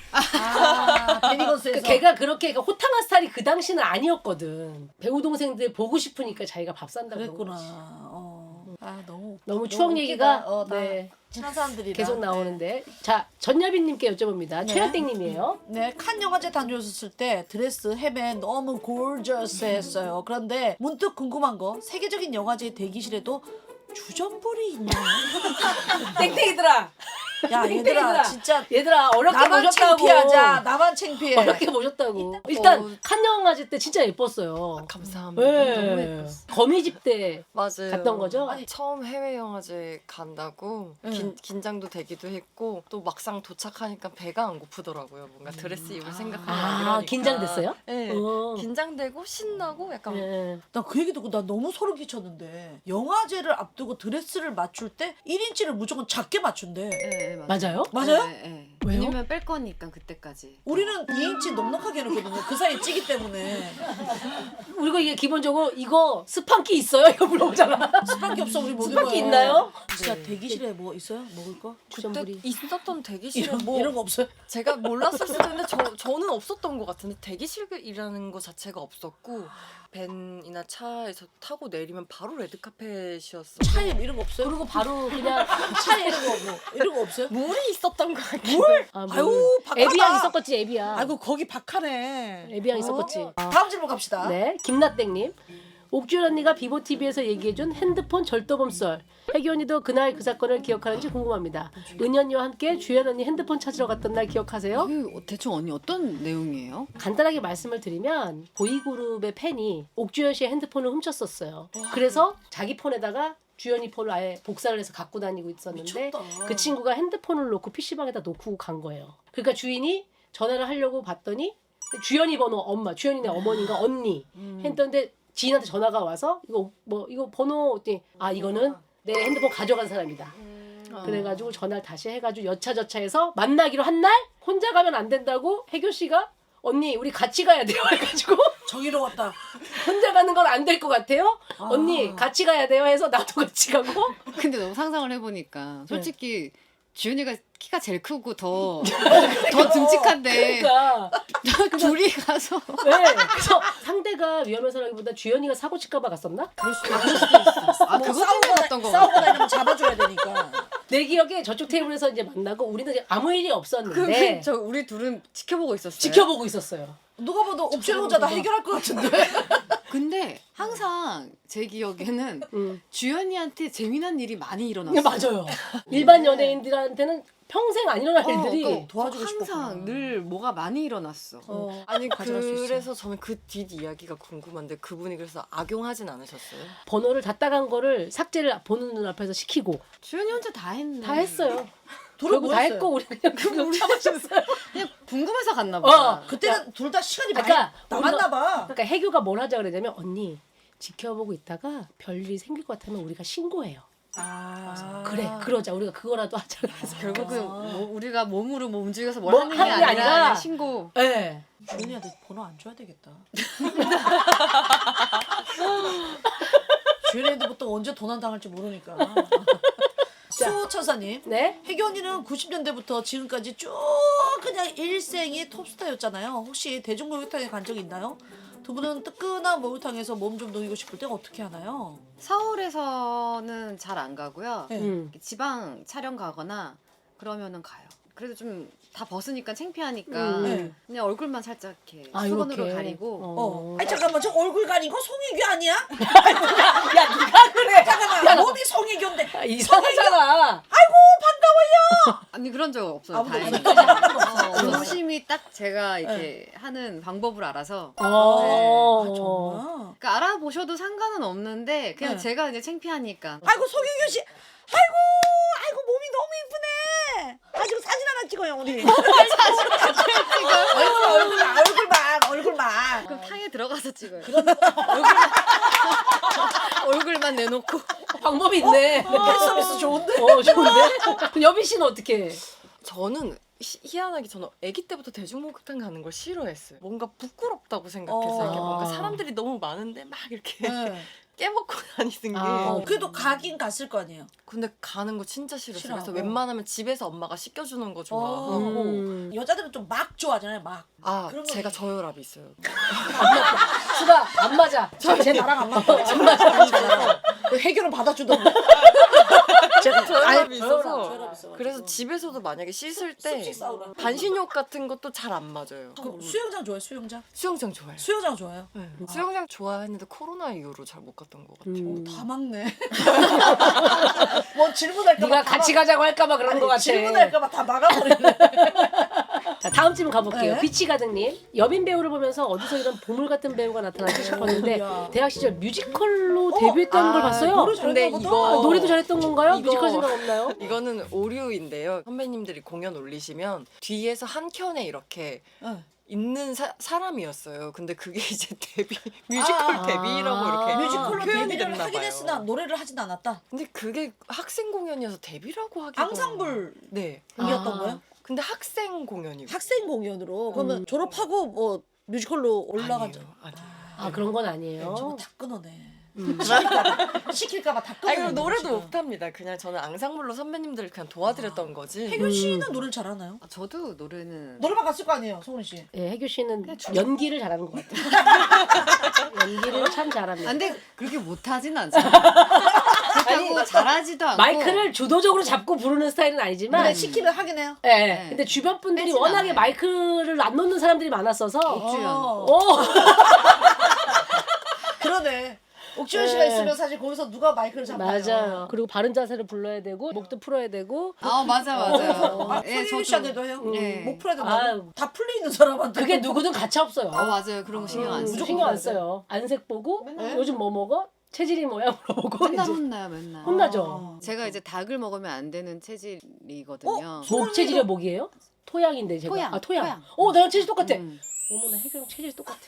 베니건스에서 걔가 그렇게 호탕한 스타일이 그 당시는 아니었거든. 배우 동생들 보고 싶으니까 자기가 밥 산다고 그랬구나. 그런 거지. 아 너무 너무 추억 웃기다. 얘기가 다 네, 친한 사람들이랑 계속 나오는데 자 전여빈님께 여쭤봅니다. 최현땡님이에요. 네, 칸 영화제 다녀오셨을 때 드레스 헤매 너무 골저스했어요. 그런데 문득 궁금한 거 세계적인 영화제 대기실에도 주전부리 있나요? 땡땡이들아. 야 얘들아 진짜 얘들아 어렵게 나만 모셨다고. 창피하자. 나만 창피해. 어렵게 모셨다고. 일단 칸 영화제 때 진짜 예뻤어요. 감사합니다. 네. 너무 예뻤어. 거미집 때 맞아요. 갔던 거죠? 아니, 처음 해외 영화제 간다고 긴장도 되기도 했고 또 막상 도착하니까 배가 안 고프더라고요. 뭔가 드레스 입을 생각하면 이러니까. 긴장됐어요? 네. 어. 긴장되고 신나고 약간 네. 나 그 얘기 듣고 나 너무 소름 끼쳤는데 영화제를 앞두고 드레스를 맞출 때 1인치를 무조건 작게 맞춘대. 네, 맞아요? 맞아요? 네, 네. 왜요? 왜냐면 뺄 거니까 그때까지. 우리는 2인치 넉넉하게 해놓거든요. 그 사이에 찌기 때문에. 우리가 이게 기본적으로 이거 스판키 있어요? 이거 물어보잖아. 스판키 없어 우리 못 스판키 입어요. 있나요? 진짜 대기실에 뭐 있어요? 먹을 거? 그때 주전부리. 있었던 대기실에 이런, 뭐 이런 거 없어요? 제가 몰랐을 수도 있는데 저는 없었던 것 같은데 대기실이라는 거 자체가 없었고 밴이나 차에서 타고 내리면 바로 레드카펫이었어요. 차에 이런 거 없어요? 그리고 바로 그냥 차에 이런 거 뭐, 이런 거 없어요? 물이 있었던 것 같아요. 아, 뭐. 아유 박하다. 에비앙 있었겠지 에비앙. 아이고 거기 박하네. 에비앙 있었겠지. 다음 질문 갑시다. 네, 김나땡님. 옥주현 언니가 비보TV에서 얘기해준 핸드폰 절도범 썰. 혜기 언니도 그날 그 사건을 기억하는지 궁금합니다. 은희 언니와 함께 주현 언니 핸드폰 찾으러 갔던 날 기억하세요? 대충 언니 어떤 내용이에요? 간단하게 말씀을 드리면 보이그룹의 팬이 옥주현 씨의 핸드폰을 훔쳤었어요. 그래서 자기 폰에다가 주현이 폰을 아예 복사를 해서 갖고 다니고 있었는데 미쳤다. 그 친구가 핸드폰을 놓고 PC방에다 놓고 간 거예요. 그러니까 주인이 전화를 하려고 봤더니 주현이 번호 엄마, 주현이네 어머니가 언니 했던데 지인한테 전화가 와서 이거 번호 했더니 이거는 내 핸드폰 가져간 사람이다. 그래가지고 전화를 다시 해가지고 여차저차해서 만나기로 한 날 혼자 가면 안 된다고 혜교 씨가 언니 우리 같이 가야 돼요 해가지고 저기로 왔다. 혼자 가는 건 안 될 것 같아요. 언니 같이 가야 돼요 해서 나도 같이 가고 근데 너무 상상을 해보니까 솔직히 주윤이가 키가 제일 크고 더 듬직한데 그러니까 둘이 가서 네. 그래서 상대가 위험해서라기보다 주현이가 사고 칠까봐 갔었나? 그럴 수도 있어. 그것 때문에 갔던 거 싸우거나 같아. 이러면 잡아줘야 되니까. 내 기억에 저쪽 테이블에서 이제 만나고 우리는 아무 일이 없었는데 우리 둘은 지켜보고 있었어요. 지켜보고 있었어요. 누가 봐도 옥주현 혼자 다 해결할 것 같은데. 근데 항상 제 기억에는 주연이한테 재미난 일이 많이 네, 일어났어요. 맞아요. 일반 연예인들한테는 평생 안 일어날 일들이 그러니까 도와주고 항상 싶었구나. 늘 뭐가 많이 일어났어. 아니 가져갈 수 있어. 그래서 저는 그 뒷 이야기가 궁금한데 그분이 그래서 악용하진 않으셨어요? 번호를 다 따간 거를 삭제를 보는 눈앞에서 시키고 주연이 혼자 다 했네. 다 했어요. 둘은 결국 뭐 다 했어요? 했고 우리 그냥 그거 참으셨어요. 그냥 궁금해서 갔나 보다. 그때는 둘 다 시간이 많이 그러니까 남았나 봐. 그러니까 해교가 뭘 하자 그러냐면 언니 지켜보고 있다가 별일이 생길 것 같으면 우리가 신고해요. 그래 그러자 우리가 그거라도 하자. 그래서 결국은 뭐 우리가 몸으로 뭐 움직여서 뭘 뭐 하는 게 하는 게 아니라 아니라 그냥 신고. 네. 주연이한테 번호 안 줘야 되겠다. 주연이한테 보통 언제 도난 당할지 모르니까. 수호천사님. 네? 혜교 언니는 90년대부터 지금까지 쭉 그냥 일생이 톱스타였잖아요. 혹시 대중목욕탕에 간 적 있나요? 두 분은 뜨끈한 목욕탕에서 몸 좀 녹이고 싶을 때 어떻게 하나요? 서울에서는 잘 안 가고요. 네. 지방 촬영 가거나 그러면은 가요. 그래도 좀 다 벗으니까 창피하니까 네. 그냥 얼굴만 살짝 이렇게 아, 수건으로 이렇게. 가리고. 아니 잠깐만 저 얼굴 가리고 송혜교 아니야? 야 네가 그래. 잠깐만 몸이 송혜교인데 이상하잖아. 아니 그런 적 없어요. 아무도 다행히. 없어요? 조심히 딱 제가 이렇게 하는 방법을 알아서. 아, 정말? 그러니까 알아보셔도 상관은 없는데 그냥 네. 제가 이제 창피하니까. 아이고 송혜교 씨 아이고 몸이 너무 이쁘네. 아 지금 사진 하나 찍어요 우리. 얼굴만. 그럼 탕에 들어가서 찍어요. 얼굴만 내놓고. 방법이 있네. 팬 서비스 좋은데? 좋은데? 여빈 씨는 어떻게 해? 저는 희한하게 저는 아기 때부터 대중목욕탕 가는 걸 싫어했어요. 뭔가 부끄럽다고 생각해서 이게 뭔가 사람들이 너무 많은데 막 이렇게 네. 깨먹고 다니는 게. 그래도 가긴 갔을 거 아니에요. 근데 가는 거 진짜 싫었어요. 싫어. 그래서 웬만하면 집에서 엄마가 씻겨주는 거 좋아하고. 음. 여자들은 좀 막 좋아하잖아요 막. 아 그런 제가 거지. 저혈압이 있어요. 수가 안 맞아. 쟤 나랑 안 맞아. 안 맞아. 해결은 받아주던데. 저혈압이 있어서. 저혈압 있어가지고. 그래서 집에서도 만약에 씻을 때 습식 싸우라. 반신욕 같은 것도 잘 안 맞아요. 그럼 수영장 좋아해 수영장? 수영장 좋아해요. 수영장 좋아해요? 네. 수영장 좋아했는데 코로나 이후로 잘 못 갔던 것 같아요. 다 막네. 뭐 질문할까 봐. 네가 같이 가자고 할까봐 그런 거 같아. 질문할까 봐 다 막아버리네. 자, 다음 질문 가볼게요. 네. 비치가등님. 여빈 배우를 보면서 어디서 이런 보물 같은 배우가 나타나지 싶었는데 야. 대학 시절 뮤지컬로 데뷔했다는 걸 봤어요. 노래 근데 잘했나 보다. 이거- 노래도 잘했던 건가요? 이거- 뮤지컬 생각 없나요? 이거는 오류인데요. 선배님들이 공연 올리시면 뒤에서 한 켠에 이렇게 응. 있는 사람이었어요. 근데 그게 이제 뮤지컬 데뷔라고 이렇게 뮤지컬로 표현이 데뷔를 됐나 하긴 봐요. 했으나 노래를 하진 않았다. 근데 그게 학생 공연이어서 데뷔라고 하기가 앙상블 네. 이었던 아. 거예요? 근데 학생 공연이고 학생 공연으로 그러면 졸업하고 뭐 뮤지컬로 올라간 적. 아니에요. 아 그런 건 아니에요. 저거 다 끊어내. 음. 시킬까봐 다 아니 끊어내. 그리고 노래도 못합니다. 그냥 저는 앙상블로 선배님들을 그냥 도와드렸던 거지. 혜교 씨는 노래를 잘하나요? 저도 노래는 노래방 갔을 거 아니에요, 송은 씨. 예, 혜교 씨는 연기를 잘하는 것 같아요. 연기를 참 잘합니다. 안 돼. 그렇게 못하진 않잖아. 그렇다고 잘하지도 않고. 마이크를 주도적으로 잡고 부르는 스타일은 아니지만 근데 시키면 하긴 해요. 예, 네. 근데 주변 분들이 빼진 워낙에 않아요. 마이크를 안 놓는 사람들이 많았어서 옥주연. 그러네. 옥주현 씨가 네. 있으면 사실 거기서 누가 마이크를 잡나요? 맞아요. 그리고 바른 자세를 불러야 되고 목도 풀어야 되고 맞아요. 아, 예, 소유 씨한테도 해요? 네. 목 풀어야 된다고? 아유. 다 풀려 있는 사람한테. 그게 누구든 가차 없어요. 맞아요. 그런 거 신경 안 써요. 신경 안 써요. 안색 보고 요즘 뭐 먹어? 체질이 뭐야 물어보고 맨날 이제 혼나요, 맨날. 혼나죠. 제가 이제 닭을 먹으면 안 되는 체질이거든요. 목 체질이 목이에요? 토양인데 제가. 토양, 아 토양. 토양. 나랑 체질 똑같아. 어머나 혜교랑 체질 똑같아.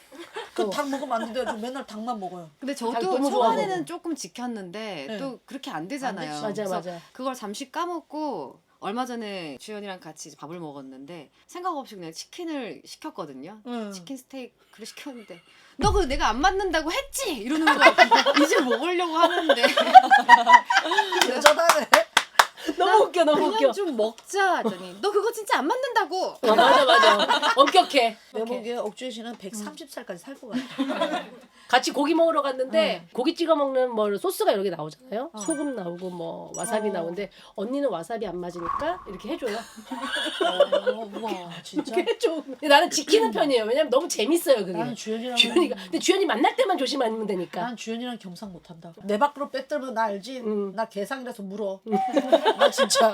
그닭 먹으면 안 되는데 저 맨날 닭만 먹어요. 근데 닭 저도 너무 초반에는 좋아하고. 조금 지켰는데 네. 또 그렇게 안 되잖아요. 안 맞아 그래서 맞아. 그걸 잠시 까먹고 얼마 전에 주연이랑 같이 밥을 먹었는데 생각 없이 그냥 치킨을 시켰거든요. 치킨 스테이크를 시켰는데 너 그거 내가 안 맞는다고 했지? 이러는 거야. 이제 먹으려고 하는데 여전하네. 너무 웃겨 너무 그냥 웃겨. 좀 먹자 하더니 너 그거 진짜 안 맞는다고. 맞아. 엄격해. 내 보기에 옥주현 씨는 130살까지 살 것 같아. 같이 고기 먹으러 갔는데 고기 찍어 먹는 뭐 소스가 이렇게 나오잖아요. 소금 나오고 뭐 와사비 나오는데 언니는 와사비 안 맞으니까 이렇게 해줘요. 우와 진짜. 이렇게 해줘. 근데 나는 지키는 편이에요. 왜냐면 너무 재밌어요 그게. 나는 주연이랑 근데 주연이 만날 때만 조심하면 되니까. 난 주연이랑 경상 못한다. 내 밖으로 빼들면 나 알지? 나 개상이라서 물어. 나 진짜.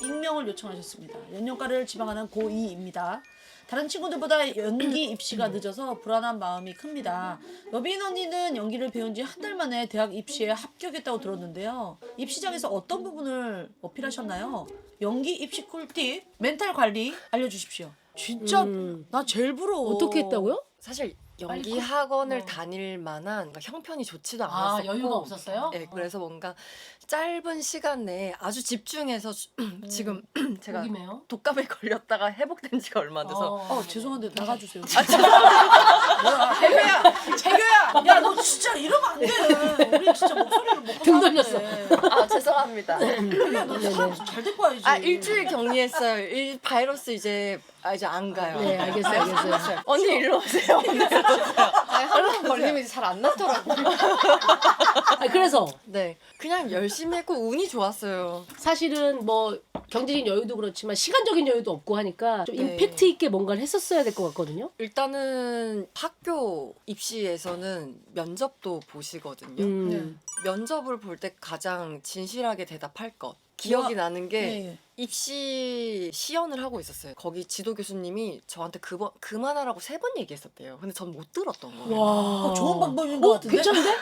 익명을 요청하셨습니다. 연령가를 지방하는 고2입니다. 다른 친구들보다 연기 입시가 늦어서 불안한 마음이 큽니다. 여빈 언니는 연기를 배운 지 한 달 만에 대학 입시에 합격했다고 들었는데요. 입시장에서 어떤 부분을 어필하셨나요? 연기 입시 꿀팁, 멘탈 관리 알려주십시오. 진짜 나 제일 부러워. 어떻게 했다고요? 사실 연기 학원을 다닐 만한 뭔가 형편이 좋지도 않았었고 여유가 없었어요? 네, 그래서 뭔가 짧은 시간 내에 아주 집중해서 지금 제가 여기매요? 독감에 걸렸다가 회복된 지가 얼마 안 돼서 죄송한데 나가주세요. 뭐야, 해교야, 야, 너 진짜 이러면 안 돼. 우리 진짜 목소리를 못 등 돌렸어. 아 죄송합니다. 해교야, 너잘 데리고 와야지. 아 일주일 격리했어요. 바이러스 이제 이제 안 가요. 네, 알겠어요. 언니 일로 오세요. 한번 걸리면 이제 잘 안 낫더라고요. 그래서 네, 그냥 열심히 했고 운이 좋았어요. 사실은 뭐 경제적인 여유도 그렇지만 시간적인 여유도 없고 하니까 좀 네. 임팩트 있게 뭔가를 했었어야 될 것 같거든요. 일단은 학교 입시에서는 면접도 보시거든요. 음. 면접을 볼 때 가장 진실하게 대답할 것. 기억이 나는 게 예. 입시 시연을 하고 있었어요. 거기 지도 교수님이 저한테 그만하라고 3번 얘기했었대요. 근데 전 못 들었던 거예요. 와. 좋은 방법인 것 같은데. 괜찮은데?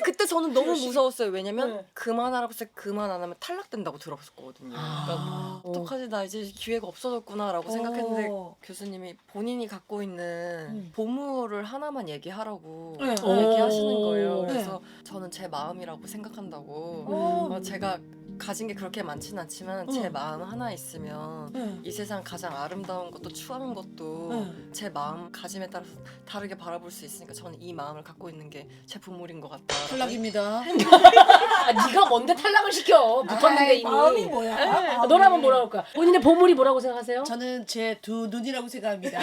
그때 저는 너무 무서웠어요. 왜냐면 네. 그만하라고 해서 그만 안 하면 탈락된다고 들었었거든요. 그러니까 어떡하지 나 이제 기회가 없어졌구나라고 생각했는데 교수님이 본인이 갖고 있는 보물을 하나만 얘기하라고 네. 얘기하시는 거예요. 네. 그래서 저는 제 마음이라고 생각한다고. 제가 가진 게 그렇게 많진 않지만 제 마음 하나 있으면 이 세상 가장 아름다운 것도 추한 것도 제 마음 가짐에 따라서 다르게 바라볼 수 있으니까 저는 이 마음을 갖고 있는 게 제 보물인 것 같다. 탈락입니다. 네가 뭔데 탈락을 시켜? 붙었는데 이미. 마음이 뭐야? 너라면 뭐라고 할까? 본인의 보물이 뭐라고 생각하세요? 저는 제 두 눈이라고 생각합니다.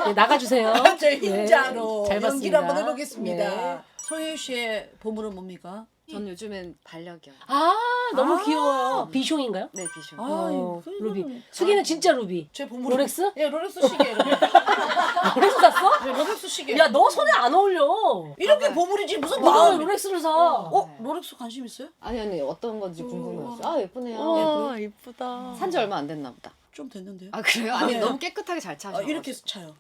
네, 나가주세요. 저 흰자로 잘 연기를 봤습니다. 한번 해보겠습니다. 네. 소유 씨의 보물은 뭡니까? 전 요즘엔 반려견. 너무 아. 귀여워요. 비숑인가요? 네, 비숑. 루비. 수기는 진짜 루비. 제 보물 롤렉스? 예, 롤렉스 시계. 롤렉스 샀어? 네, 롤렉스 시계. 야, 너 손에 안 어울려. 이렇게 보물이지 무슨 너가 마음? 왜 롤렉스를 사? 롤렉스 관심 있어요? 아니 어떤 건지 궁금해서. 아 예쁘네요. 와 이쁘다. 산지 얼마 안 됐나 보다. 좀 됐는데요. 아 그래요? 아니 네. 너무 깨끗하게 잘 차셔. 이렇게 차요.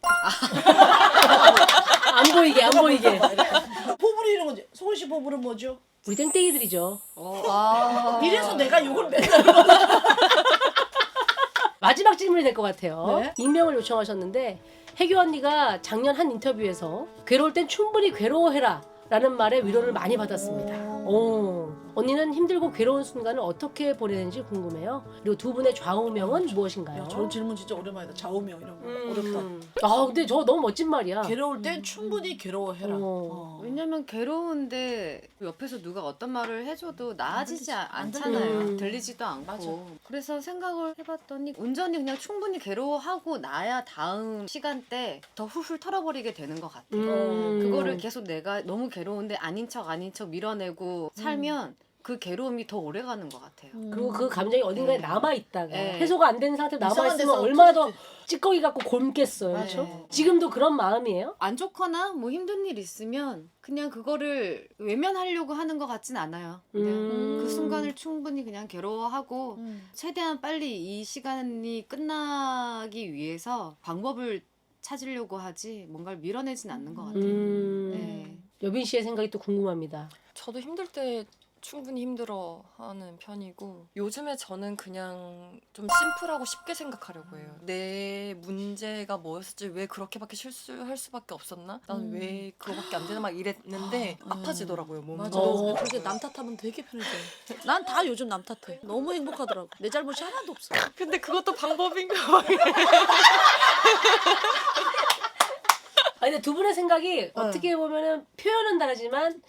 안 보이게, 안 보이게. 보물이 이런 거지. 소은 씨 보물은 뭐죠? 우리 땡땡이들이죠. 이래서 내가 욕을 맨날. 마지막 질문이 될 것 같아요. 네. 익명을 요청하셨는데 혜교 언니가 작년 한 인터뷰에서 괴로울 땐 충분히 괴로워해라 라는 말에 위로를 많이 받았습니다. 언니는 힘들고 괴로운 순간을 어떻게 보내는지 궁금해요. 그리고 두 분의 좌우명은 무엇인가요? 저런 질문 진짜 오랜만이다. 좌우명 이런 거 어렵다. 근데 저 너무 멋진 말이야. 괴로울 땐 충분히 괴로워해라. 왜냐면 괴로운데 옆에서 누가 어떤 말을 해줘도 나아지지 않잖아요. 들리지도 않고. 맞아. 그래서 생각을 해봤더니 온전히 그냥 충분히 괴로워하고 나야 다음 시간대 더 훌훌 털어버리게 되는 것 같아요. 그거를 계속 내가 너무 괴로운데 아닌 척 밀어내고 살면 그 괴로움이 더 오래 가는 것 같아요. 그리고 그 감정이 어딘가에 남아있다가 네. 해소가 안 된 상태로 이상한 남아있으면 데서 얼마나 더 터질 찌꺼기 갖고 곪겠어요. 그렇죠? 네. 지금도 그런 마음이에요? 안 좋거나 뭐 힘든 일 있으면 그냥 그거를 외면하려고 하는 것 같진 않아요. 그냥 그 순간을 충분히 그냥 괴로워하고 최대한 빨리 이 시간이 끝나기 위해서 방법을 찾으려고 하지 뭔가를 밀어내진 않는 것 같아요. 네. 여빈 씨의 생각이 또 궁금합니다. 저도 힘들 때 충분히 힘들어하는 편이고 요즘에 저는 그냥 좀 심플하고 쉽게 생각하려고 해요. 내 문제가 뭐였을지 왜 그렇게밖에 실수할 수밖에 없었나? 난 왜 그거밖에 안 되나 막 이랬는데 아파지더라고요 몸이. 맞아. 그렇게 남 탓하면 되게 편해져. 난 다 요즘 남 탓해. 너무 행복하더라고. 내 잘못이 하나도 없어. 근데 그것도 방법인가 봐. 근데 두 분의 생각이 어떻게 보면은 표현은 다르지만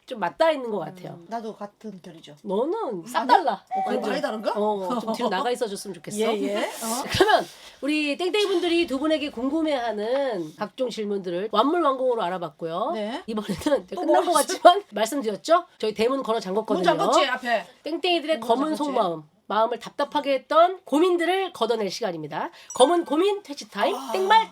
좀 맞닿아 있는 것 같아요. 나도 같은 결이죠. 너는 싹 달라. 그럼 많이 다른가? 좀 뒤로 나가 있어줬으면 좋겠어. 예. 그러면 우리 땡땡이 분들이 두 분에게 궁금해하는 각종 질문들을 완물완공으로 알아봤고요. 네. 이번에는 또 끝난 것 뭐가 같지만 말씀드렸죠? 저희 대문 걸어 문 잠궜거든요. 잠궜지 앞에. 땡땡이들의 문 검은 잠궜지. 속마음. 마음을 답답하게 했던 고민들을 걷어낼 시간입니다. 검은 고민 퇴치 타임. 땡말.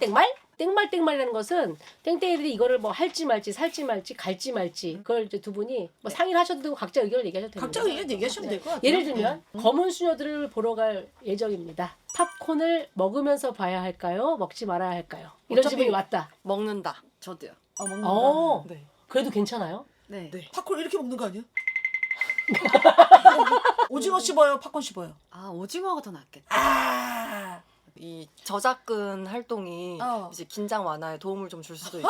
땡말이라는 것은 땡땡이들이 이거를 뭐 할지 말지 살지 말지 갈지 말지 그걸 이제 두 분이 뭐 상의를 하셔도 되고 각자 의견을 얘기하셔도 됩니다. 각자 의견 얘기하시면 될 것 같아요. 예를 들면 검은 수녀들을 보러 갈 예정입니다. 팝콘을 먹으면서 봐야 할까요? 먹지 말아야 할까요? 이런 어차피 질문이 왔다. 먹는다. 저도요. 먹는다. 네. 그래도 괜찮아요? 네. 팝콘 이렇게 먹는 거 아니야? 오징어 씹어요? 팝콘 씹어요? 아 오징어가 더 낫겠다. 아. 이 저작근 활동이 이제 긴장 완화에 도움을 좀 줄 수도 있고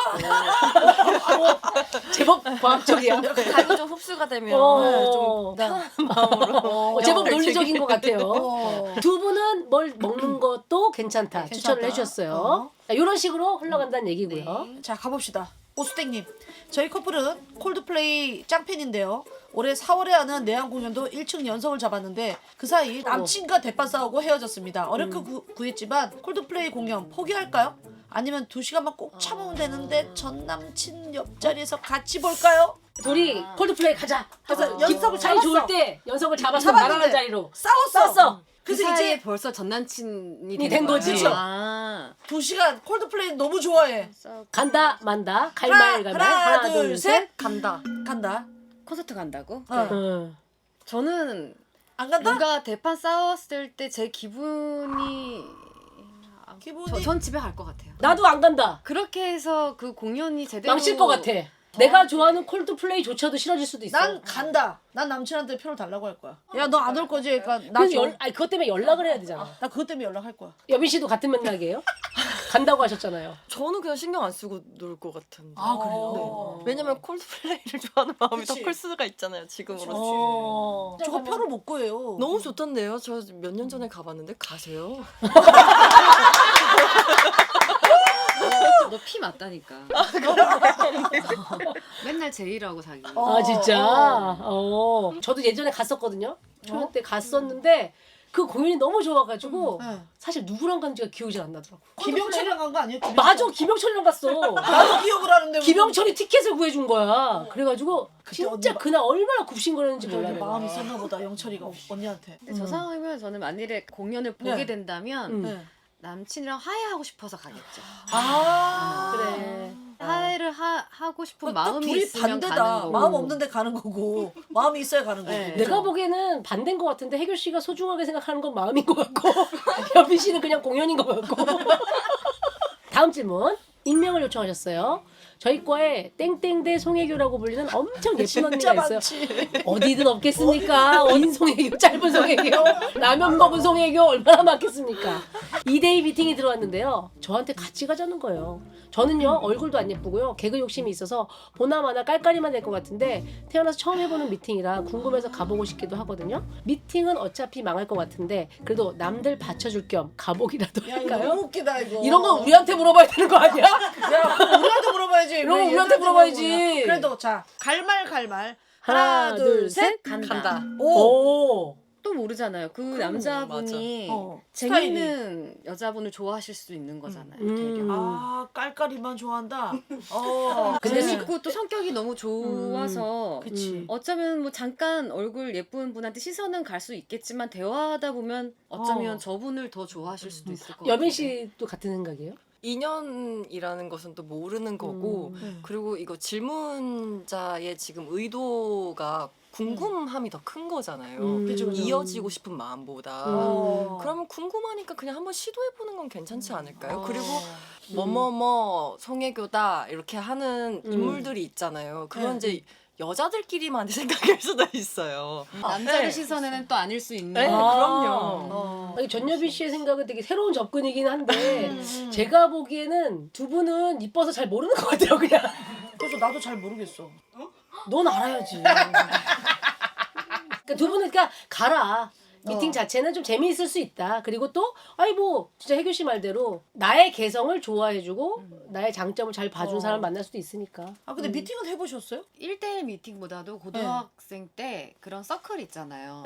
제법 과학적이야. 답이 좀 흡수가 되면 좀 편한 마음으로 제법 논리적인 것 같아요. 어. 두 분은 뭘 먹는 것도 괜찮다 추천을 괜찮다. 해주셨어요. 이런 식으로 흘러간다는 얘기고요. 자 가봅시다. 오수땡님, 저희 커플은 콜드플레이 짱팬인데요. 올해 4월에 하는 내한 공연도 1층 연석을 잡았는데 그 사이 남친과 대판 싸우고 헤어졌습니다. 어렵게 구했지만 콜드플레이 공연 포기할까요? 아니면 2시간만 꼭 참으면 되는데 전 남친 옆자리에서 같이 볼까요? 둘이 콜드플레이 가자. 그래서 연석을 사이 좋을 잡았어. 때 연석을 잡아서 잡았는데 말하는 자리로 싸웠어. 그래서 그래서 이제 이제 벌써 전 남친이 된 거지. 거예요. 그쵸? 아. 2시간 콜드플레이 너무 좋아해. 간다 만다 갈말 하나, 둘, 셋. 간다. 간다. 콘서트 간다고? 어. 응. 저는 안 간다? 뭔가 대판 싸웠을 때 제 기분이 기분이 전 집에 갈 것 같아요. 나도 안 간다. 그렇게 해서 그 공연이 제대로 망칠 것 같아. 내가 좋아하는 콜드플레이조차도 싫어질 수도 있어. 난 간다. 난 남친한테 표를 달라고 할 거야. 야 너 안 올 거지? 그러니까 나 그래서 줘. 아니 그것 때문에 연락을 해야 되잖아. 나 그것 때문에 연락할 거야. 여빈 씨도 같은 맥락이에요? 간다고 하셨잖아요. 저는 그냥 신경 안 쓰고 놀 것 같은데. 아, 그래요? 네. 왜냐면 콜드플레이를 좋아하는 마음이 더 그치. 클 수가 있잖아요. 지금으로서. 어. 저거 표를 못 구해요. 너무 좋던데요. 저 몇 년 전에 가봤는데 가세요. 너 피 맞다니까. 맨날 제이라고 자기. 아 진짜. 저도 예전에 갔었거든요. 초연 때 갔었는데 그 공연이 너무 좋아가지고 네. 사실 누구랑 간지가 기억이 안 나더라고. 김영철이랑 간 거 아니에요? 맞아 김영철이랑 갔어. 나도 기억을 하는데 김영철이 티켓을 구해준 거야. 그래가지고 진짜 언니가- 그날 얼마나 굽신거렸는지 그때 몰라. 언니 내가. 마음이 있었나 보다 영철이가 언니한테. 근데 저 상황이면 저는 만일에 공연을 보게 네. 된다면 네. 남친이랑 화해하고 싶어서 가겠죠. 아 그래. 화해를 하고 싶은 딱 마음이 둘이 있으면 반대다. 가는 거고. 마음 없는데 가는 거고 마음이 있어야 가는 거고. 네. 내가 보기에는 반대인 것 같은데 혜교 씨가 소중하게 생각하는 건 마음인 것 같고 여빈 씨는 그냥 공연인 것 같고. 다음 질문. 익명을 요청하셨어요. 저희 과에 땡땡대 송혜교라고 불리는 엄청 예쁜 언니가 있어요. 많지. 어디든 없겠습니까? 긴 송혜교, 짧은 송혜교, 라면 먹은 송혜교 얼마나 많겠습니까? 2대2 미팅이 들어왔는데요. 저한테 같이 가자는 거예요. 저는요 얼굴도 안 예쁘고요 개그 욕심이 있어서 보나마나 깔깔이만 될 것 같은데 태어나서 처음 해보는 미팅이라 궁금해서 가보고 싶기도 하거든요. 미팅은 어차피 망할 것 같은데 그래도 남들 받쳐줄 겸 가보기라도 야 이거 할까요? 너무 웃기다 이거. 이런 건 우리한테 물어봐야 되는 거 아니야? 야 그거 우리한테 물어봐야지. 이런 거 왜 우리한테 얘들한테 물어봐야지. 물어보냐. 그래도 자 갈말. 하나, 둘, 셋. 간다. 오. 또 모르잖아요. 그 남자분이 스타일이. 재밌는 여자분을 좋아하실 수도 있는 거잖아요. 음. 되려. 아 깔깔이만 좋아한다. 근데 재밌고 또 성격이 너무 좋아서 그치. 어쩌면 뭐 잠깐 얼굴 예쁜 분한테 시선은 갈 수 있겠지만 대화하다 보면 어쩌면 저분을 더 좋아하실 수도 있을 것 같아요. 여빈 씨도 같은 생각이에요? 인연이라는 것은 또 모르는 거고 그리고 이거 질문자의 지금 의도가 궁금함이 더 큰 거잖아요. 그쵸, 그쵸. 이어지고 싶은 마음보다. 그러면 궁금하니까 그냥 한번 시도해보는 건 괜찮지 않을까요? 그리고 뭐뭐뭐 송혜교다 이렇게 하는 인물들이 있잖아요. 그건 이제 여자들끼리만 생각할 수도 있어요. 남자의 시선에는 또 아닐 수 있는. 네, 아. 아니, 전여빈 씨의 생각은 되게 새로운 접근이긴 한데 제가 보기에는 두 분은 이뻐서 잘 모르는 것 같아요 그냥. 그래서 나도 잘 모르겠어. 넌 알아야지. 그러니까 두 분은 그러니까 가라. 미팅 자체는 좀 재미있을 수 있다. 그리고 또 아이 뭐 진짜 혜교 씨 말대로 나의 개성을 좋아해주고 나의 장점을 잘 봐준 사람 만날 수도 있으니까. 아 근데 미팅은 해보셨어요? 1대1 미팅보다도 고등학생 때 그런 서클 있잖아요.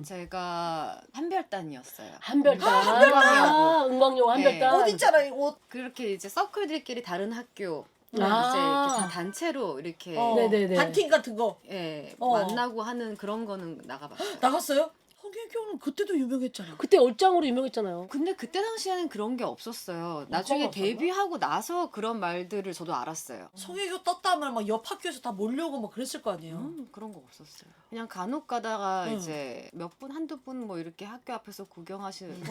제가 한별단이었어요. 한별단. 한별단. 은광용 한별단. 네. 옷 있잖아 이 옷. 그렇게 이제 서클들끼리 다른 학교 이제 아. 이렇게 다 단체로 이렇게 네네네. 단팅 같은 거 예, 어. 만나고 하는 그런 거는 나가봤어요. 나갔어요? 홍혜교는 그때도 유명했잖아. 그때 얼짱으로 유명했잖아요. 근데 그때 당시에는 그런 게 없었어요. 나중에 없었나? 데뷔하고 나서 그런 말들을 저도 알았어요. 송혜교 떴다 하면 막 옆 학교에서 다 몰려오고 막 그랬을 거 아니에요. 그런 거 없었어요. 그냥 간혹 가다가 응. 이제 몇 분 한두 분 뭐 이렇게 학교 앞에서 구경하시는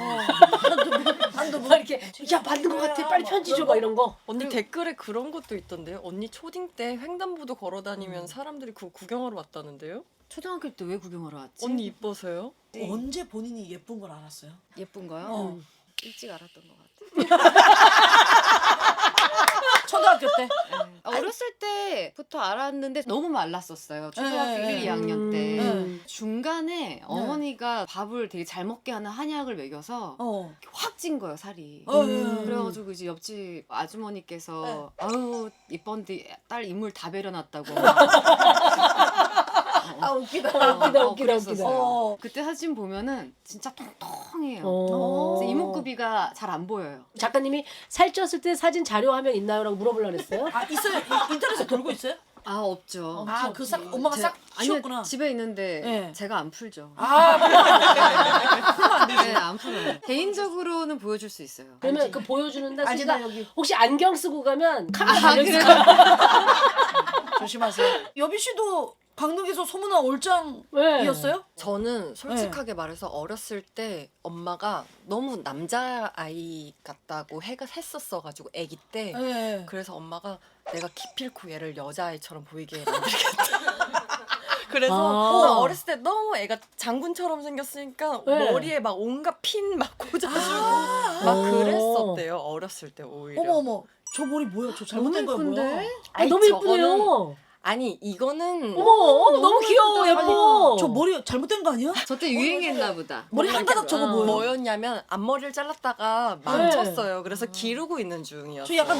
한두 번. 막 이렇게 야 맞는 것 같아 빨리 편지 줘 막 이런 거. 언니 댓글에 그런 것도 있던데요. 언니 초딩 때 횡단보도 걸어다니면 사람들이 그거 구경하러 왔다는데요. 초등학교 때 왜 구경하러 왔지? 언니 이뻐서요? 언제 본인이 예쁜 걸 알았어요? 예쁜 거요? 일찍 알았던 것 같아요. 초등학교 때. 어렸을 때부터 알았는데 너무 말랐었어요. 초등학교 1, 2학년 때. 네. 중간에 어머니가 밥을 되게 잘 먹게 하는 한약을 먹여서 확 찐 거예요, 살이. 그래가지고 이제 옆집 아주머니께서 아유 이쁜데 딸 인물 다 배려놨다고. 아 웃기다. 웃기다. 그랬었어요. 그때 사진 보면은 진짜 통통해요. 그래서 이목구비가 잘 안 보여요. 작가님이 살쪘을 때 사진 자료 화면 있나요라고 물어보려고 그랬어요. 아 있어요. 인터넷에 돌고 있어요? 아 없죠. 아 그 싹 엄마가 싹 치웠구나. 아니요 집에 있는데 네. 제가 안 풀죠. 아 그러면 안 되지. 네, 안 풀어요. 개인적으로는 보여줄 수 있어요. 그러면 그 보여주는 날 알지, 순간 나 여기. 혹시 안경 쓰고 가면 카메라 아, 달려있을 그래요? 거야. 조심하세요. 여비 씨도 강릉에서 소문난 네. 올짱이었어요? 저는 솔직하게 말해서 어렸을 때 엄마가 너무 남자아이 같다고 했었어가지고 아기 때 네. 그래서 엄마가 내가 기필코 얘를 여자아이처럼 보이게 만들겠다. 그래서 아. 어렸을 때 너무 애가 장군처럼 생겼으니까 네. 머리에 막 온갖 핀 막 꽂아주고 막 그랬었대요. 어렸을 때 오히려. 어머 저 머리 뭐야? 저 잘못된 거야 예쁜데? 뭐야? 아, 너무 예쁘네요. 아니 이거는 어머, 너무 귀여워, 예뻐. 저 머리 잘못된 거 아니야? 저 때 유행했나 보다. 머리 한 가닥 저거 뭐야? 뭐였냐면 앞머리를 잘랐다가 망쳤어요. 그래서 기르고 있는 중이었어요. 저 약간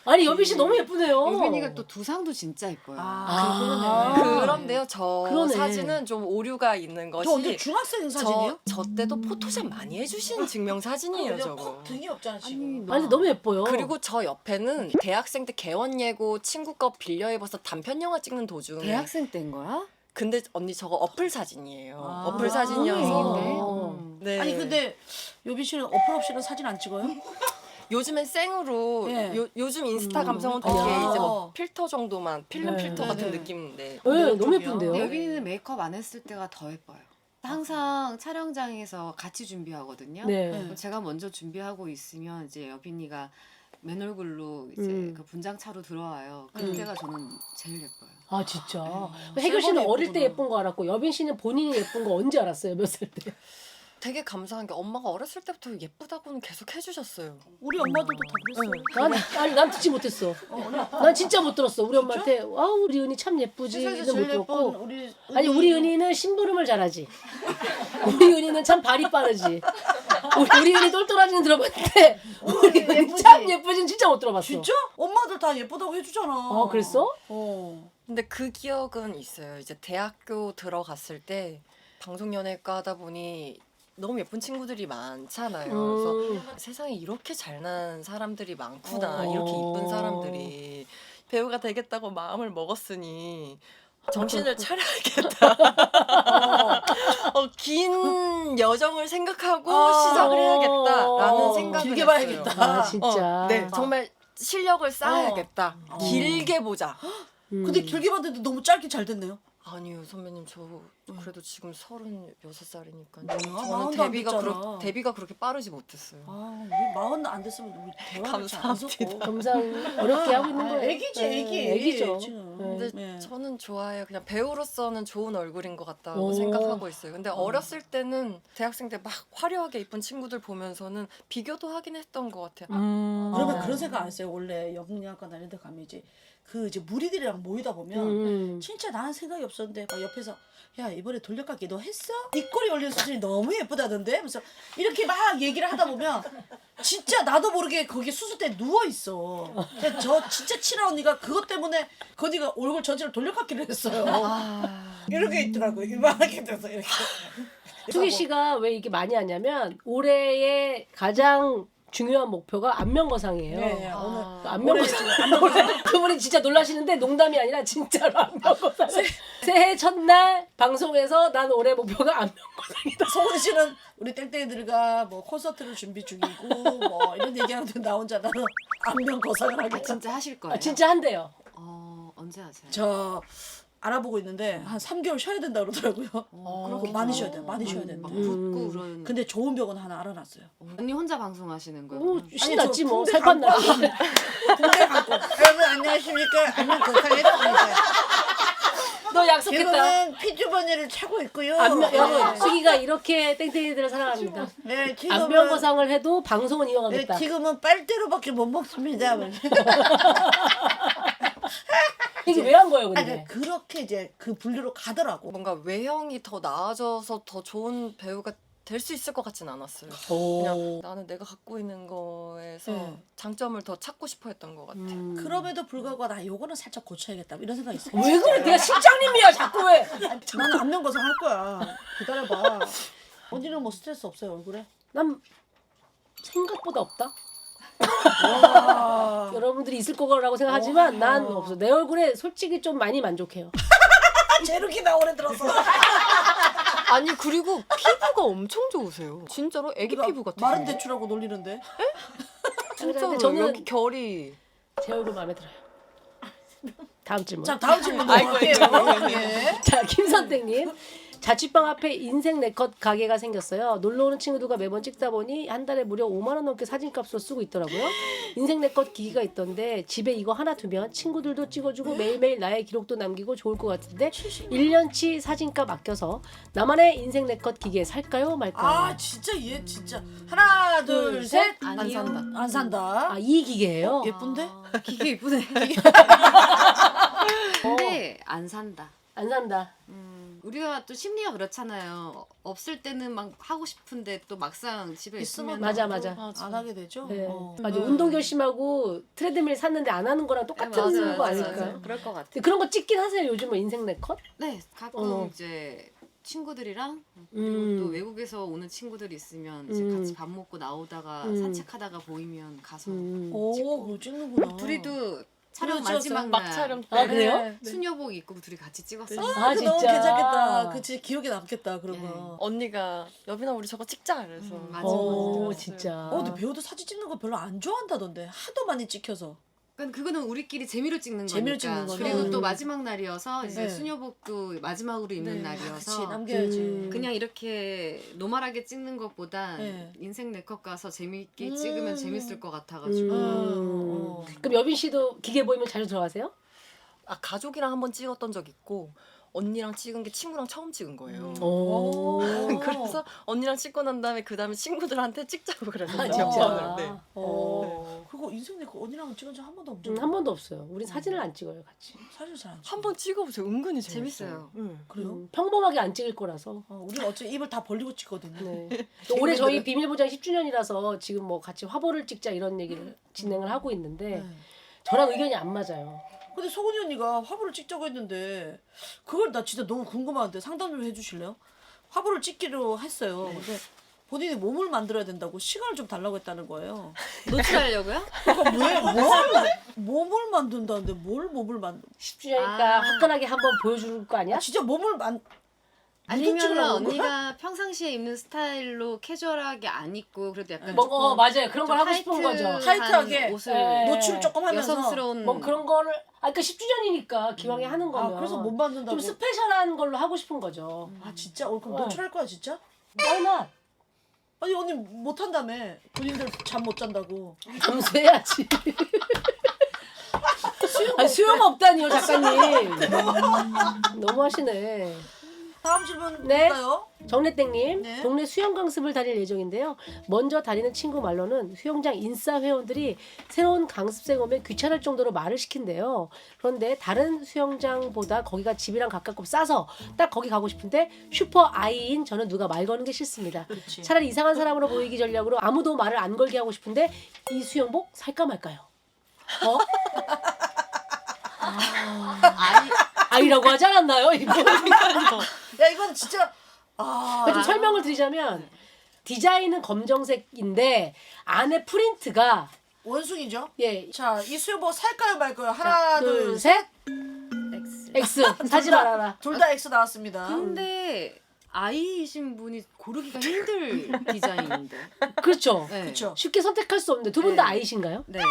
아니 여빈 씨 너무 예쁘네요. 유빈이가 또 두상도 진짜 예뻐요. 아, 그런데요, 저 그러네. 사진은 좀 오류가 있는 것이 저 언제 중학생 사진이에요? 저 때도 포토샵 많이 해주신 증명 사진이에요, 내가 저거. 퍽 등이 없잖아 지금. 아니 너무 예뻐요. 그리고 저 옆에는 대학생 때 개원 예고 친구 거 빌려 입어서 단편 영화 찍는 도중에. 대학생 때인 거야? 근데 언니 저거 어플 사진이에요. 아. 어플 아, 사진이어서. 음. 네. 아니 근데 여비 씨는 어플 없이는 사진 안 찍어요? 요즘엔 생으로 예. 요즘 인스타 감성은 되게 아. 이제 뭐 필터 정도만 필름 네. 필터 같은 네. 느낌인데. 네, 너무 예쁜데요. 근데 여빈이는 메이크업 안 했을 때가 더 예뻐요. 항상 촬영장에서 같이 준비하거든요. 네. 그럼 제가 먼저 준비하고 있으면 이제 여빈이가 맨 얼굴로 이제 그 분장차로 들어와요. 그때가 저는 제일 예뻐요. 아 진짜. 혜교 씨는 셀럽이 어릴 때 예쁘구나. 예쁜 거 알았고 여빈 씨는 본인이 예쁜 거 언제 알았어요? 몇 살 때? 되게 감사한 게 엄마가 어렸을 때부터 예쁘다고는 계속 해주셨어요. 우리 엄마들도 다 그랬어요. 난 듣지 못했어. 난 진짜 못 들었어. 우리 엄마한테 아우 우리 은희 참 예쁘지는 세상에서 못 제일 들었고. 예쁜 우리 아니 우리 은희는 심부름을 잘하지. 우리 은희는 참 발이 빠르지. 우리 은희 똘똘하지는 들어봤는데 우리 은희 참 예쁘진 진짜 못 들어봤어. 진짜? 엄마들 다 예쁘다고 해주잖아. 어 그랬어? 근데 그 기억은 있어요. 이제 대학교 들어갔을 때 방송연예과 하다 보니 너무 예쁜 친구들이 많잖아요. 그래서 세상에 이렇게 잘난 사람들이 많구나. 이렇게 이쁜 사람들이. 배우가 되겠다고 마음을 먹었으니 정신을 차려야겠다. 긴 여정을 생각하고 시작을 해야겠다라는 생각을 길게 했어요. 봐야겠다. 아 진짜. 네, 정말 실력을 쌓아야겠다. 길게 보자. 근데 길게 봤는데 너무 짧게 잘 됐네요. 아니요 선배님 저 그래도 지금 36살이니까 뭐야? 저는 마흔도 안 됐잖아. 데뷔가 그렇게 빠르지 못했어요. 아 우리 40 안 됐으면 우리 대화를 잘안 섞고. 겸상 어렵게 하고 있는 거예요. 애기지 네, 애기. 애기죠. 지금. 근데 네. 저는 좋아해요. 그냥 배우로서는 좋은 얼굴인 것 같다고 오. 생각하고 있어요. 근데 어렸을 때는 대학생 때 막 화려하게 이쁜 친구들 보면서는 비교도 하긴 했던 것 같아요. 그러면 그런 생각 안 했어요. 원래 영문학과나 이런 데 가면 이제 그 이제 무리들이랑 모이다 보면 진짜 나는 생각이 없었는데 막 옆에서 야 이번에 돌려깎기 너 했어? 입꼬리 올리는 수준이 너무 예쁘다던데? 그래서 이렇게 막 얘기를 하다 보면 진짜 나도 모르게 거기 수술대 누워있어. 근데 저 진짜 친한 언니가 그것 때문에 그 언니가 얼굴 전체를 돌려깎기를 했어요. 이렇게 있더라고요. 이만하게 돼서 이렇게. 수기 씨가 왜 이게 많이 하냐면 올해의 가장 중요한 목표가 안면거상이에요. 네, 오늘 안면거상. 그분이 진짜 놀라시는데 농담이 아니라 진짜로 안면거상. 새해 첫날 방송에서 난 올해 목표가 안면거상이다. 소은 씨는 우리 땡땡이들과 뭐 콘서트를 준비 중이고 뭐 이런 얘기하는데 나 혼자 나는 안면 거상을 아, 하겠다. 진짜 하실 거예요? 진짜 한대요. 언제 하세요? 저 알아보고 있는데 한 3개월 쉬어야 된다 그러더라고요. 그리고 많이 쉬어야 돼. 많이 쉬어야 된다. 막 붓고 그런. 근데 좋은 병원 하나 알아놨어요. 언니 혼자 방송하시는 거예요? 오, 그럼? 신났지 저 뭐. 군대 살판 가고 나지. 군대 갖고 여러분 안녕하십니까? 안녕 건강했습니다. 너 약속했다. 지금은 피주버니를 차고 있고요. 여러분 수기가 이렇게 땡땡이들을 사랑합니다. 네, 안면거상을 해도 방송은 이어가겠다. 지금은 빨대로밖에 못 먹습니다. 이게 왜 한 거예요, 아니, 근데? 그렇게 이제 그 분류로 가더라고. 뭔가 외형이 더 나아져서 더 좋은 배우가 될 수 있을 것 같진 않았어요. 오. 그냥 나는 내가 갖고 있는 거에서 네. 장점을 더 찾고 싶어 했던 것 같아. 그럼에도 불구하고 나 요거는 살짝 고쳐야겠다 이런 생각이 있어. 왜 그래? 내가 실장님이야, 자꾸 왜? 나는 안면거상 할 거야. 기다려봐. 언니는 뭐 스트레스 없어요 얼굴에? 난 생각보다 없다. 와. 여러분들이 있을 거라고 생각하지만 난 없어. 내 얼굴에 솔직히 좀 많이 만족해요. 제르기나 오래 들었어. 아니 그리고 피부가 엄청 좋으세요. 진짜로 애기 피부 같아요. 마른 대추라고 놀리는데. 진짜로 근데 저는 여기 결이 제 얼굴 마음에 들어요. 다음 질문. 자 다음 질문 넘어갈게요. 예. 자, 김선택님. 자취방 앞에 인생 네컷 가게가 생겼어요. 놀러 오는 친구들과 매번 찍다 보니 한 달에 무려 5만 원 넘게 사진값으로 쓰고 있더라고요. 인생 네컷 기기가 있던데 집에 이거 하나 두면 친구들도 찍어주고 매일매일 나의 기록도 남기고 좋을 것 같은데 1년치 사진값 아껴서 나만의 인생 네컷 기계 살까요 말까요? 아 진짜 얘 진짜 하나 둘 셋. 안 산다. 안 산다. 아, 이 기계예요? 예쁜데? 기계 이쁘네. 근데 안 산다. 안 산다. 우리가 또 심리가 그렇잖아요. 없을 때는 막 하고 싶은데 또 막상 집에 있으면 맞아. 안 하게 되죠. 네. 어. 맞아. 운동 결심하고 트레드밀 샀는데 안 하는 거랑 똑같은 거 아닐까요? 그럴 것 같아. 근데 그런 거 찍긴 하세요 요즘은 인생 네컷? 네, 가끔 어. 이제 친구들이랑 그리고 또 외국에서 오는 친구들이 있으면 이제 같이 밥 먹고 나오다가 산책하다가 보이면 가서 오 그거 찍는구나. 둘이도 촬영 그거 찍었어요? 마지막 막 날 촬영 아 그래요? 네. 수녀복 입고 둘이 같이 찍었어요. 아 그거 진짜. 너무 괜찮겠다. 그 진짜 기억에 남겠다 그런 예. 거. 언니가 여빈아 우리 저거 찍자 그래서 맞아. 오 진짜. 근데 배우도 사진 찍는 거 별로 안 좋아한다던데 하도 많이 찍혀서. 그러니까 그거는 우리끼리 재미로 찍는 재미로 거니까. 찍는 거죠. 그리고 또 마지막 날이어서 이제 네. 수녀복도 마지막으로 입는 그치 날이어서 남겨야지. 그냥 이렇게 노멀하게 찍는 것보다 네. 인생 네컷 가서 재미있게 찍으면 재밌을 것 같아가지고 어. 그럼 여빈 씨도 기계 보이면 자주 들어가세요? 아 가족이랑 한번 찍었던 적 있고 언니랑 찍은 게 친구랑 처음 찍은 거예요. 오. 그래서 언니랑 찍고 난 다음에 그 다음에 친구들한테 찍자고 그랬는데 아, 진짜. 영상을. 네. 그거 인생 내거 언니랑 찍은 적 한 번도 없죠. 한 번도 없어요. 우리 사진을 안 찍어요 같이. 사진 잘안 찍어. 한번 찍어보세요. 은근히 재밌어요. 응. 그래요? 평범하게 안 찍을 거라서. 우리 어째 입을 다 벌리고 찍거든요. 네. 올해 저희 비밀보장 10주년이라서 지금 뭐 같이 화보를 찍자 이런 얘기를 진행을 하고 있는데 네. 저랑 의견이 안 맞아요. 근데 소은이 언니가 화보를 찍자고 했는데 그걸 나 진짜 너무 궁금한데 상담 좀 해주실래요? 화보를 찍기로 했어요. 근데 본인이 몸을 만들어야 된다고 시간을 좀 달라고 했다는 거예요. 노출하려고요? 몸을 만든다는데 뭘 몸을 만든? 10주년이니까 아. 화끈하게 한번 보여줄 거 아니야? 진짜 몸을 만 아니면 찍으려는 거야? 언니가 평상시에 입는 스타일로 캐주얼하게 안 입고 그래도 약간 뭐, 조금 맞아요. 그런 걸 좀 하고 싶은 거죠. 타이트하게. 옷을 네. 노출 조금 하면서 여성스러운 뭐 그런 거를 그러니까 10주년이니까 기왕에 하는 거면 그래서 못 만든다고. 좀 스페셜한 걸로 하고 싶은 거죠. 아 진짜? 그럼 노출할 거야 진짜? Why not? 아니 언니 못 한다며. 본인들 잠 못 잔다고. 감수해야지. 수용 없다니요 작가님. 너무 하시네. 다음 질문 네. 볼까요? 정래땡님 네. 동네 수영 강습을 다닐 예정인데요. 먼저 다니는 친구 말로는 수영장 인싸 회원들이 새로운 강습생 오면 귀찮을 정도로 말을 시킨대요. 그런데 다른 수영장보다 거기가 집이랑 가깝고 싸서 딱 거기 가고 싶은데 슈퍼 아이인 저는 누가 말 거는 게 싫습니다. 그렇지. 차라리 이상한 사람으로 보이기 전략으로 아무도 말을 안 걸게 하고 싶은데 이 수영복 살까 말까요? 어? 아이라고 하지 않았나요? 이분? 야 이건 진짜 좀 설명을 드리자면 디자인은 검정색인데 안에 프린트가 원숭이죠? 예. 자, 이 수영복 살까요 말까요? 하나, 둘, 셋. X. X. 사지 말아라. 둘 다 X 나왔습니다. 근데 아이이신 분이 고르기가 힘들 디자인인데. 그렇죠. 네. 그렇죠. 쉽게 선택할 수 없는데 두 분 다 네. 아이신가요? 네.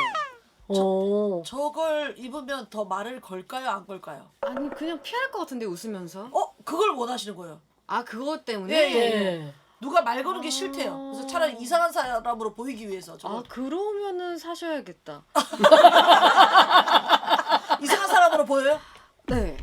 오. 저걸 입으면 더 말을 걸까요? 안 걸까요? 아니 그냥 피할 것 같은데 웃으면서. 그걸 원하시는 거예요. 아 그것 때문에. 예, 예. 네. 누가 말 거는 게 싫대요. 그래서 차라리 이상한 사람으로 보이기 위해서 저거. 아 그러면은 사셔야겠다. 이상한 사람으로 보여요? 네.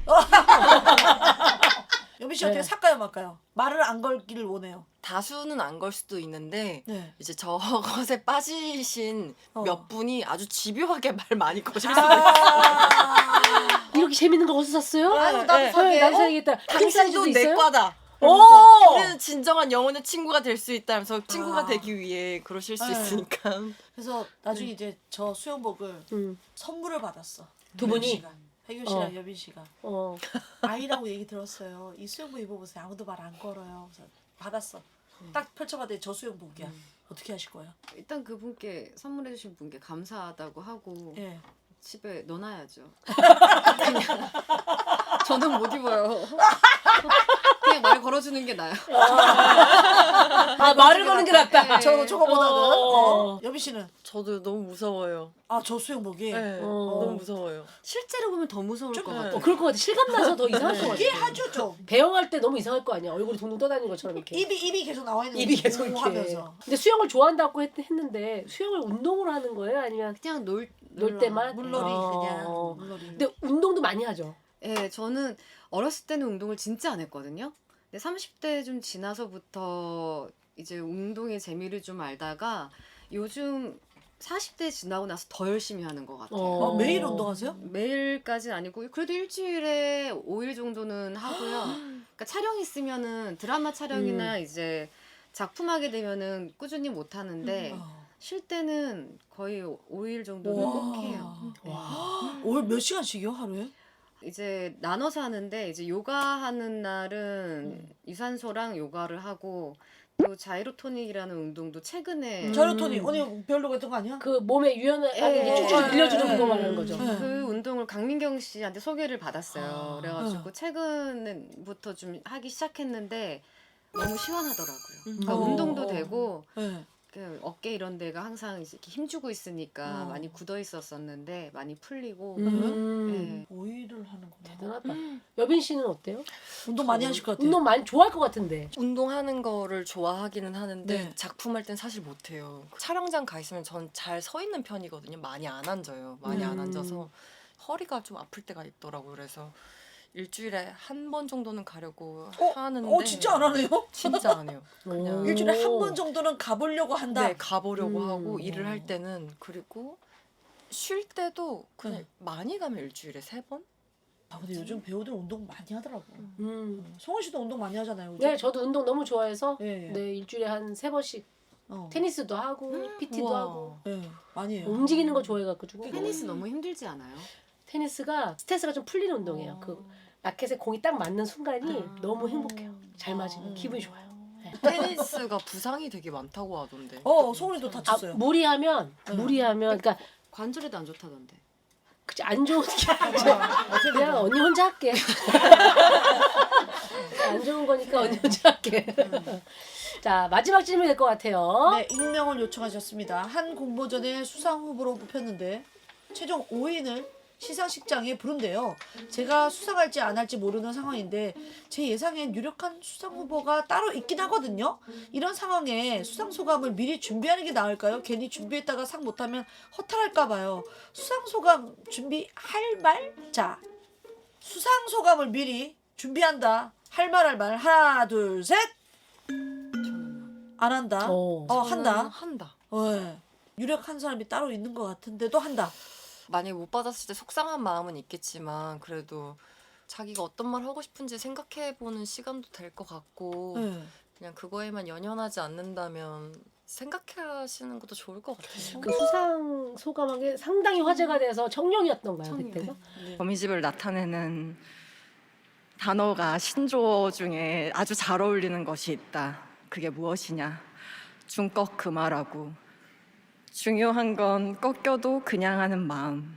여빈 씨 어떻게 네. 살까요 말까요? 말을 안 걸기를 원해요. 다수는 안 걸 수도 있는데 네. 이제 저것에 빠지신 어. 몇 분이 아주 집요하게 말 많이 거실 수도 있어요. 아. 이렇게 재밌는 거 어디서 샀어요? 아유, 나도 네. 사게. 나도 사야겠다. 큰 사이즈도 당신도 내 있어요? 과다. 오! 우리는 진정한 영혼의 친구가 될 수 있다 하면서 친구가 아. 되기 위해 그러실 수 네. 있으니까. 그래서 나중에 이제 저 수영복을 음. 선물을 받았어. 두 분이? 씨가. 혜교 씨랑 어. 여빈 씨가. 어. 아이라고 얘기 들었어요. 이 수영복 입어보세요. 아무도 말 안 걸어요. 그래서 받았어. 딱 펼쳐봤더니 저 수영복이야. 어떻게 하실 거예요? 일단 그분께 선물해주신 분께 감사하다고 하고 예. 집에 넣어놔야죠. 그냥 저는 못 입어요. 그냥 말 걸어주는 게 나아요. 아, 말을 거는 게 낫다. 네. 저거보다는. 어. 여빈 씨는 저도 너무 무서워요. 아 저 수영복이. 네, 어. 너무 무서워요. 실제로 보면 더 무서울 좀- 것 네. 같아요. 그럴 것 같아. 실감나서 더 이상할 것 같아. 이해하죠 좀. 배영할 때 너무 이상할 거 아니야. 얼굴이 둥둥 떠다니는 것처럼 이렇게. 입이 계속 나와 있는 입이 거지. 계속 오 이렇게. 하면서. 근데 수영을 좋아한다고 했는데 수영을 운동으로 하는 거예요? 아니면 그냥 놀 때만? 물놀이 어. 그냥 물놀이. 근데 운동도 많이 하죠. 예, 저는 어렸을 때는 운동을 진짜 안 했거든요. 근데 30대 좀 지나서부터 이제 운동의 재미를 좀 알다가 요즘 40대 지나고 나서 더 열심히 하는 것 같아요. 어. 매일 운동하세요? 매일까지는 아니고 그래도 일주일에 5일 정도는 하고요. 그러니까 촬영 있으면은 드라마 촬영이나 이제 작품하게 되면은 꾸준히 못 하는데 쉴 때는 거의 5일 정도는 와. 꼭 해요. 올 몇 시간씩이요 하루에? 이제 나눠서 하는데 이제 요가하는 날은 유산소랑 요가를 하고 또 자이로토닉이라는 운동도 최근에 자이로토닉 언니 배우려고 했던 거 아니야? 그 몸에 유연하게 예. 쭉쭉 빌려주는 예. 그거 말하는 거죠. 예. 그 운동을 강민경 씨한테 소개를 받았어요. 아. 그래가지고 최근부터 좀 하기 시작했는데 너무 시원하더라고요. 그러니까 어. 운동도 되고 네. 그 어깨 이런 데가 항상 이렇게 힘주고 있으니까 어. 많이 굳어 있었었는데 많이 풀리고 음. 네. 5일을 하는구나. 대단하다. 여빈 씨는 어때요? 운동 많이 하실 것 같아요. 운동 많이 좋아할 것 같은데. 운동하는 거를 좋아하기는 하는데 네. 작품할 땐 사실 못해요. 촬영장 가 있으면 전 잘 서 있는 편이거든요. 많이 안 앉아요. 많이 안 앉아서 허리가 좀 아플 때가 있더라고요. 그래서 일주일에 한 번 정도는 가려고 하는데 진짜 안 하네요? 진짜 안 해요. 그냥 일주일에 한 번 정도는 가보려고 한다. 네, 가보려고 음. 하고 일을 할 때는 그리고 쉴 때도 그냥 네. 많이 가면 일주일에 3번? 아 근데 요즘 배우들 운동 많이 하더라고. 성원 씨도 운동 많이 하잖아요. 요즘? 네, 저도 운동 너무 좋아해서 예, 예. 네, 일주일에 한 3번씩 테니스도 하고 PT도 우와. 하고 예, 많이 해요. 움직이는 거 좋아해가지고 테니스 너무 힘들지 않아요? 테니스가 스트레스가 좀 풀리는 운동이에요. 그 라켓에 공이 딱 맞는 순간이 너무 행복해요. 잘 맞으면 기분이 좋아요. 네. 테니스가 부상이 되게 많다고 하던데. 성원이도 아, 다쳤어요. 무리하면 그러니까 관절에도 안 좋다던데. 그치 안 좋은 게 아니죠. 그냥 언니 혼자 할게. 안 좋은 거니까 언니 혼자 할게. 자 마지막 질문 될 것 같아요. 네, 익명을 요청하셨습니다. 한 공모전에 수상 후보로 뽑혔는데 최종 5인을 시상식장에 부른대요. 제가 수상할지 안 할지 모르는 상황인데 제 예상엔 유력한 수상 후보가 따로 있긴 하거든요. 이런 상황에 수상 소감을 미리 준비하는 게 나을까요? 괜히 준비했다가 상 못하면 허탈할까 봐요. 수상 소감 준비할 말? 자, 수상 소감을 미리 준비한다. 할 말. 하나, 둘, 셋. 안 한다. 한다. 한다. 네. 유력한 사람이 따로 있는 것 같은데도 한다. 만약에 못 받았을 때 속상한 마음은 있겠지만 그래도 자기가 어떤 말 하고 싶은지 생각해보는 시간도 될 것 같고 네. 그냥 그거에만 연연하지 않는다면 생각하시는 것도 좋을 것 같아요. 그 수상 소감한 게 상당히 화제가 돼서 청룡이었던가요 그때가? 거미집을 나타내는 단어가 신조어 중에 아주 잘 어울리는 것이 있다. 그게 무엇이냐? 중꺾 금화라고. 중요한 건 꺾여도 그냥 하는 마음.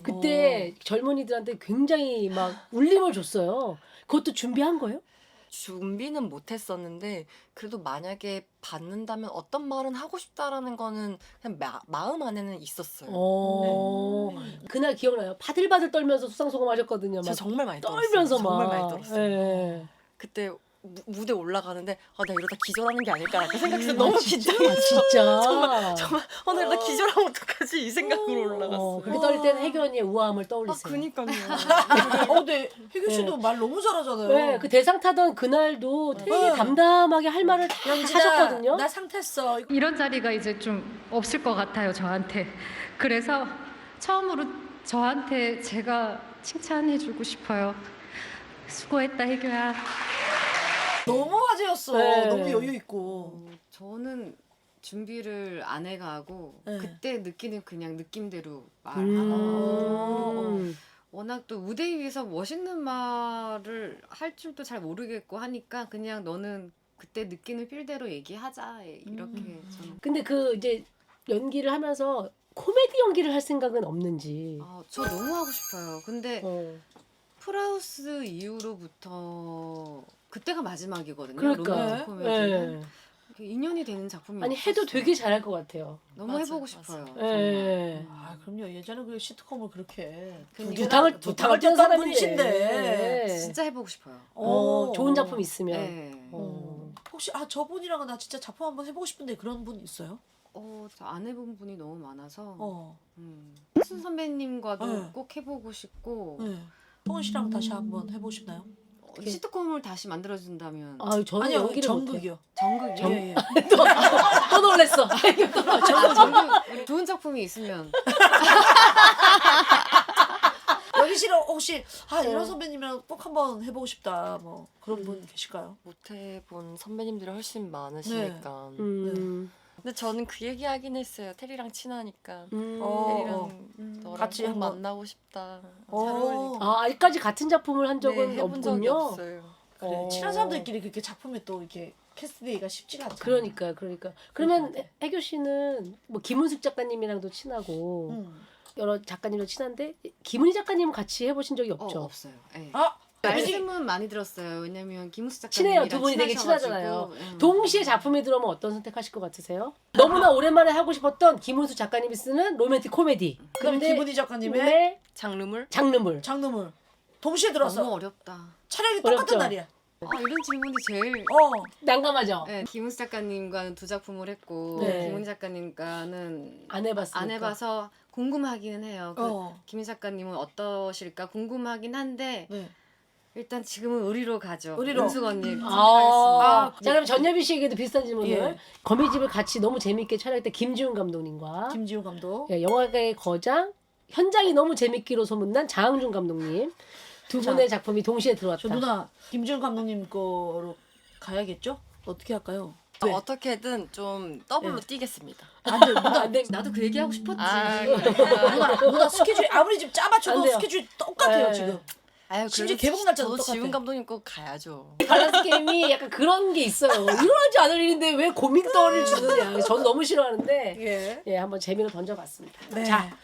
그때 젊은이들한테 굉장히 막 울림을 줬어요. 그것도 준비한 거예요? 준비는 못했었는데 그래도 만약에 받는다면 어떤 말은 하고 싶다라는 거는 그냥 마음 안에는 있었어요. 그날 기억나요. 바들바들 떨면서 수상 소감하셨거든요. 제가 막 정말 많이 떨었어요. 떨면서 막. 정말 많이 떨었어요. 예. 그때 무대 올라가는데 나 이러다 기절하는 게 아닐까 그 생각해서 너무 긴장했어. 진짜. 정말 나 이러다 기절하면 어떡하지 이 생각으로 올라갔어. 그렇게 떨릴 때는 혜교 언니의 우아함을 아 떠올리세요. 그니까요. 근데 혜교 씨도 말 너무 잘하잖아요. 네, 그 대상 타던 그날도 되게 담담하게 할 말을 다 영진아, 하셨거든요. 나 상탔어. 이런 자리가 이제 좀 없을 것 같아요, 저한테. 그래서 처음으로 저한테 제가 칭찬해주고 싶어요. 수고했다, 혜교야. 너무 화제였어. 네. 너무 여유 있고. 저는 준비를 안 해가고 네. 그때 느끼는 그냥 느낌대로 아. 말하고 워낙 또 무대 위에서 멋있는 말을 할 줄도 잘 모르겠고 하니까 그냥 너는 그때 느끼는 필대로 얘기하자 이렇게 저는. 근데 그 이제 연기를 하면서 코미디 연기를 할 생각은 없는지. 저 너무 하고 싶어요. 근데 어. 풀하우스 이후로부터 그때가 마지막이거든요. 그러니까. 로맨틱 코미디는. 네. 인연이 되는 작품이 아니 해도 없었어요. 되게 잘할 것 같아요. 너무 맞아, 해보고 맞아. 싶어요. 네. 아 그럼요. 예전에 그 시트콤을 그렇게 두탕을 뛴 뛴 사람인데. 분이신데. 네. 진짜 해보고 싶어요. 좋은 작품 있으면. 네. 혹시 저분이랑은 나 진짜 작품 한번 해보고 싶은데 그런 분 있어요? 저 안 해본 분이 너무 많아서 네. 선배님과도 네. 꼭 해보고 싶고 성은 씨랑 다시 한번 해보고 싶나요? 시트콤을 다시 만들어준다면 저는 아니요, 연기를 정극이요. 정극이요? 예, 예. 또 놀랬어. 정극 좋은 작품이 있으면 여기 씨는 혹시 이런 선배님이랑 꼭 한번 해보고 싶다 뭐 그런 분 계실까요? 못 해본 선배님들이 훨씬 많으시니까. 근데 저는 그 얘기 하긴 했어요. 테리랑 친하니까. 테리랑 너랑 같이 꼭 한번. 만나고 싶다. 잘 어. 어울리고. 아직까지 같은 작품을 한 적은 네, 해본 적이 없군요. 없어요. 그래, 친한 사람들끼리 그렇게 작품에 또 이렇게 캐스트되기가 쉽지가 않잖아. 그러니까. 그러면 혜교 씨는 뭐 김은숙 작가님이랑도 친하고 여러 작가님도 친한데 김은희 작가님은 같이 해보신 적이 없죠? 없어요. 네. 말씀은 많이 들었어요. 왜냐면 김우수 친해요. 작가님이랑 두 분이 되게 친하셔가지고. 친하잖아요. 동시에 작품에 들어오면 어떤 선택하실 것 같으세요? 너무나 오랜만에 하고 싶었던 김은수 작가님이 쓰는 로맨틱 코미디. 그다음에 근데 김은희 작가님의 네, 장르물? 장르물. 장르물 동시에 들었어. 너무 어렵다. 차라리 똑같은 어렵죠? 날이야. 이런 질문이 제일 난감하죠? 네, 김은수 작가님과는 두 작품을 했고 네. 김은희 작가님과는 안 해봤으니까. 안 해봐서 궁금하기는 해요. 어. 김은희 작가님은 어떠실까 궁금하긴 한데 네. 일단 지금은 의리로 가죠. 의리로. 은숙 언니 선택하겠습니다. 자 그럼 전여비 씨에게도 비슷한 질문을. 예. 거미집을 같이 너무 재밌게 촬영할 때 김지훈 감독님과 김지우 감독. 예, 영화계의 거장 현장이 너무 재밌기로 소문난 장항준 감독님 두 분의 작품이 동시에 들어왔다. 저 누나 김지우 감독님 거로 가야겠죠? 어떻게 할까요? 어떻게든 좀 더블로 뛰겠습니다. 안돼 누나 안 돼. 나도 그 얘기 하고 싶었지. 누나 스케줄 아무리 지금 안 짜맞춰도 돼요. 스케줄 똑같아요 네. 지금. 아유, 심지어 그래도 개봉 날짜도 저도 똑같아. 지훈 감독님 꼭 가야죠. 밸런스 게임이 약간 그런 게 있어요. 일어나지 않을 일인데 왜 고민거리를 주느냐. 저도 너무 싫어하는데 예. 한번 재미로 던져봤습니다. 네. 자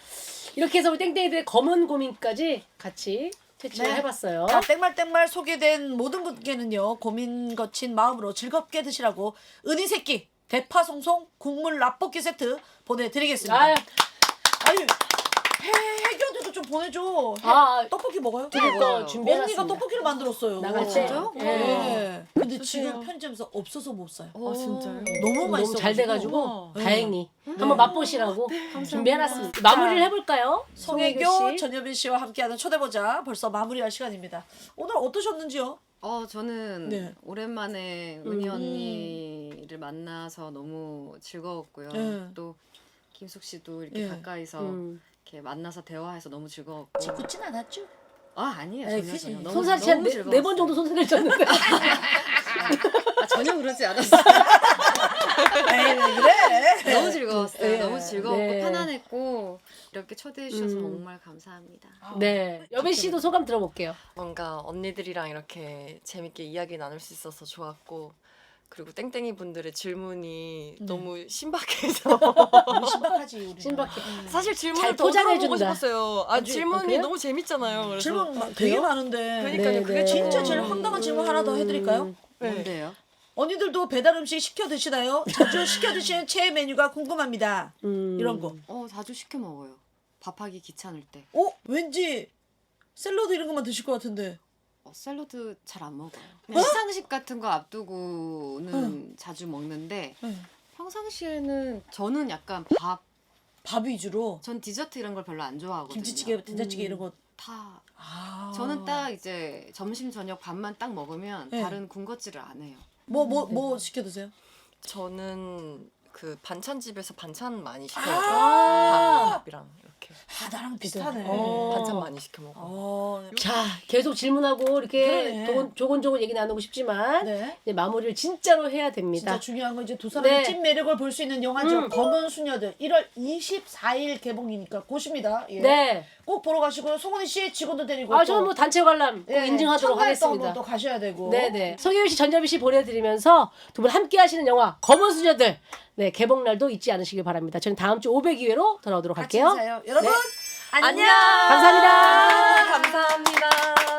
이렇게 해서 우리 땡땡이들의 검은 고민까지 같이 채취를 네. 해봤어요. 자, 땡말땡말 소개된 모든 분께는요 고민 거친 마음으로 즐겁게 드시라고 은희새끼 대파송송 국물 라볶이 세트 보내드리겠습니다. 아유, 아니 해결도 좀 보내줘. 떡볶이 먹어요? 드릴 거 먹어요. 준비해놨습니다. 언니가 떡볶이를 만들었어요. 나갈 때. 진짜요? 예. 네. 근데 주세요. 지금 편의점에서 없어서 못 사요. 아 진짜요? 너무 맛있어. 너무 잘 돼가지고 우와. 다행히 한번 맛보시라고 준비해놨습니다. 마무리를 해볼까요? 송혜교, 송혜교 씨. 전여빈 씨와 함께하는 초대보자 벌써 마무리할 시간입니다. 오늘 어떠셨는지요? 저는 네. 오랜만에 은희 언니를 만나서 너무 즐거웠고요. 네. 또 김숙 씨도 이렇게 네. 가까이서 이렇게 만나서 대화해서 너무 즐거웠고. 짓궂진 않았죠? 아니에요. 에이, 전혀 그치. 전혀. 너무 손사치 한 즐거웠어요. 네 번 정도 손사를 쳤는데. 전혀 그러지 않았어요. 에이 왜 그래? 너무 즐거웠어요. 네. 너무 즐거웠고 네. 편안했고 이렇게 초대해 주셔서 정말 감사합니다. 네. 여빈 씨도 소감 들어볼게요. 뭔가 언니들이랑 이렇게 재밌게 이야기 나눌 수 있어서 좋았고 그리고 땡땡이 분들의 질문이 너무 신박해서 너무 신박하지 우리. 신박해. 사실 잘 질문을 더 포장해준다. 들어보고 싶었어요. 질문이 그래요? 너무 재밌잖아요. 그래서 질문 되게 많은데. 그러니까요. 네, 그게 네. 진짜 제일 황당한 질문 하나 더 해드릴까요? 네. 뭔데요? 언니들도 배달 음식 시켜 드시나요? 자주 시켜 드시는 최애 메뉴가 궁금합니다. 이런 거. 자주 시켜 먹어요. 밥하기 귀찮을 때. 왠지 샐러드 이런 것만 드실 것 같은데. 샐러드 잘 안 먹어요. 그냥 시상식 같은 거 앞두고는 자주 먹는데 평상시에는 저는 약간 밥 위주로 전 디저트 이런 걸 별로 안 좋아하거든요. 김치찌개, 된장찌개 이런 거. 다 아. 저는 딱 이제 점심 저녁 밥만 딱 먹으면 네. 다른 군것질을 안 해요. 뭐 시켜 드세요? 저는 그 반찬집에서 반찬 많이 시켜요. 아. 밥이랑 이렇게 아, 나랑 비슷하네. 반찬 많이 시켜 먹어. 자, 계속 질문하고 이렇게 그러네. 조곤조곤 얘기 나누고 싶지만 네. 이제 마무리를 진짜로 해야 됩니다. 진짜 중요한 건 이제 두 사람의 네. 찐 매력을 볼 수 있는 영화죠. 검은 수녀들 1월 24일 개봉이니까 고십니다. 예. 네. 꼭 보러 가시고요. 송은이 씨 직원도 데리고. 아, 저는 뭐 단체 관람 꼭 인증하도록 하겠습니다. 또 가셔야 되고. 네네. 송혜교 씨, 전여비 씨 보내드리면서 두 분 함께 하시는 영화 검은 수녀들 네 개봉 날도 잊지 않으시길 바랍니다. 저는 다음 주 500기회로 돌아오도록 같이 할게요. 인사해요. 여러분 네. 안녕. 감사합니다. 감사합니다.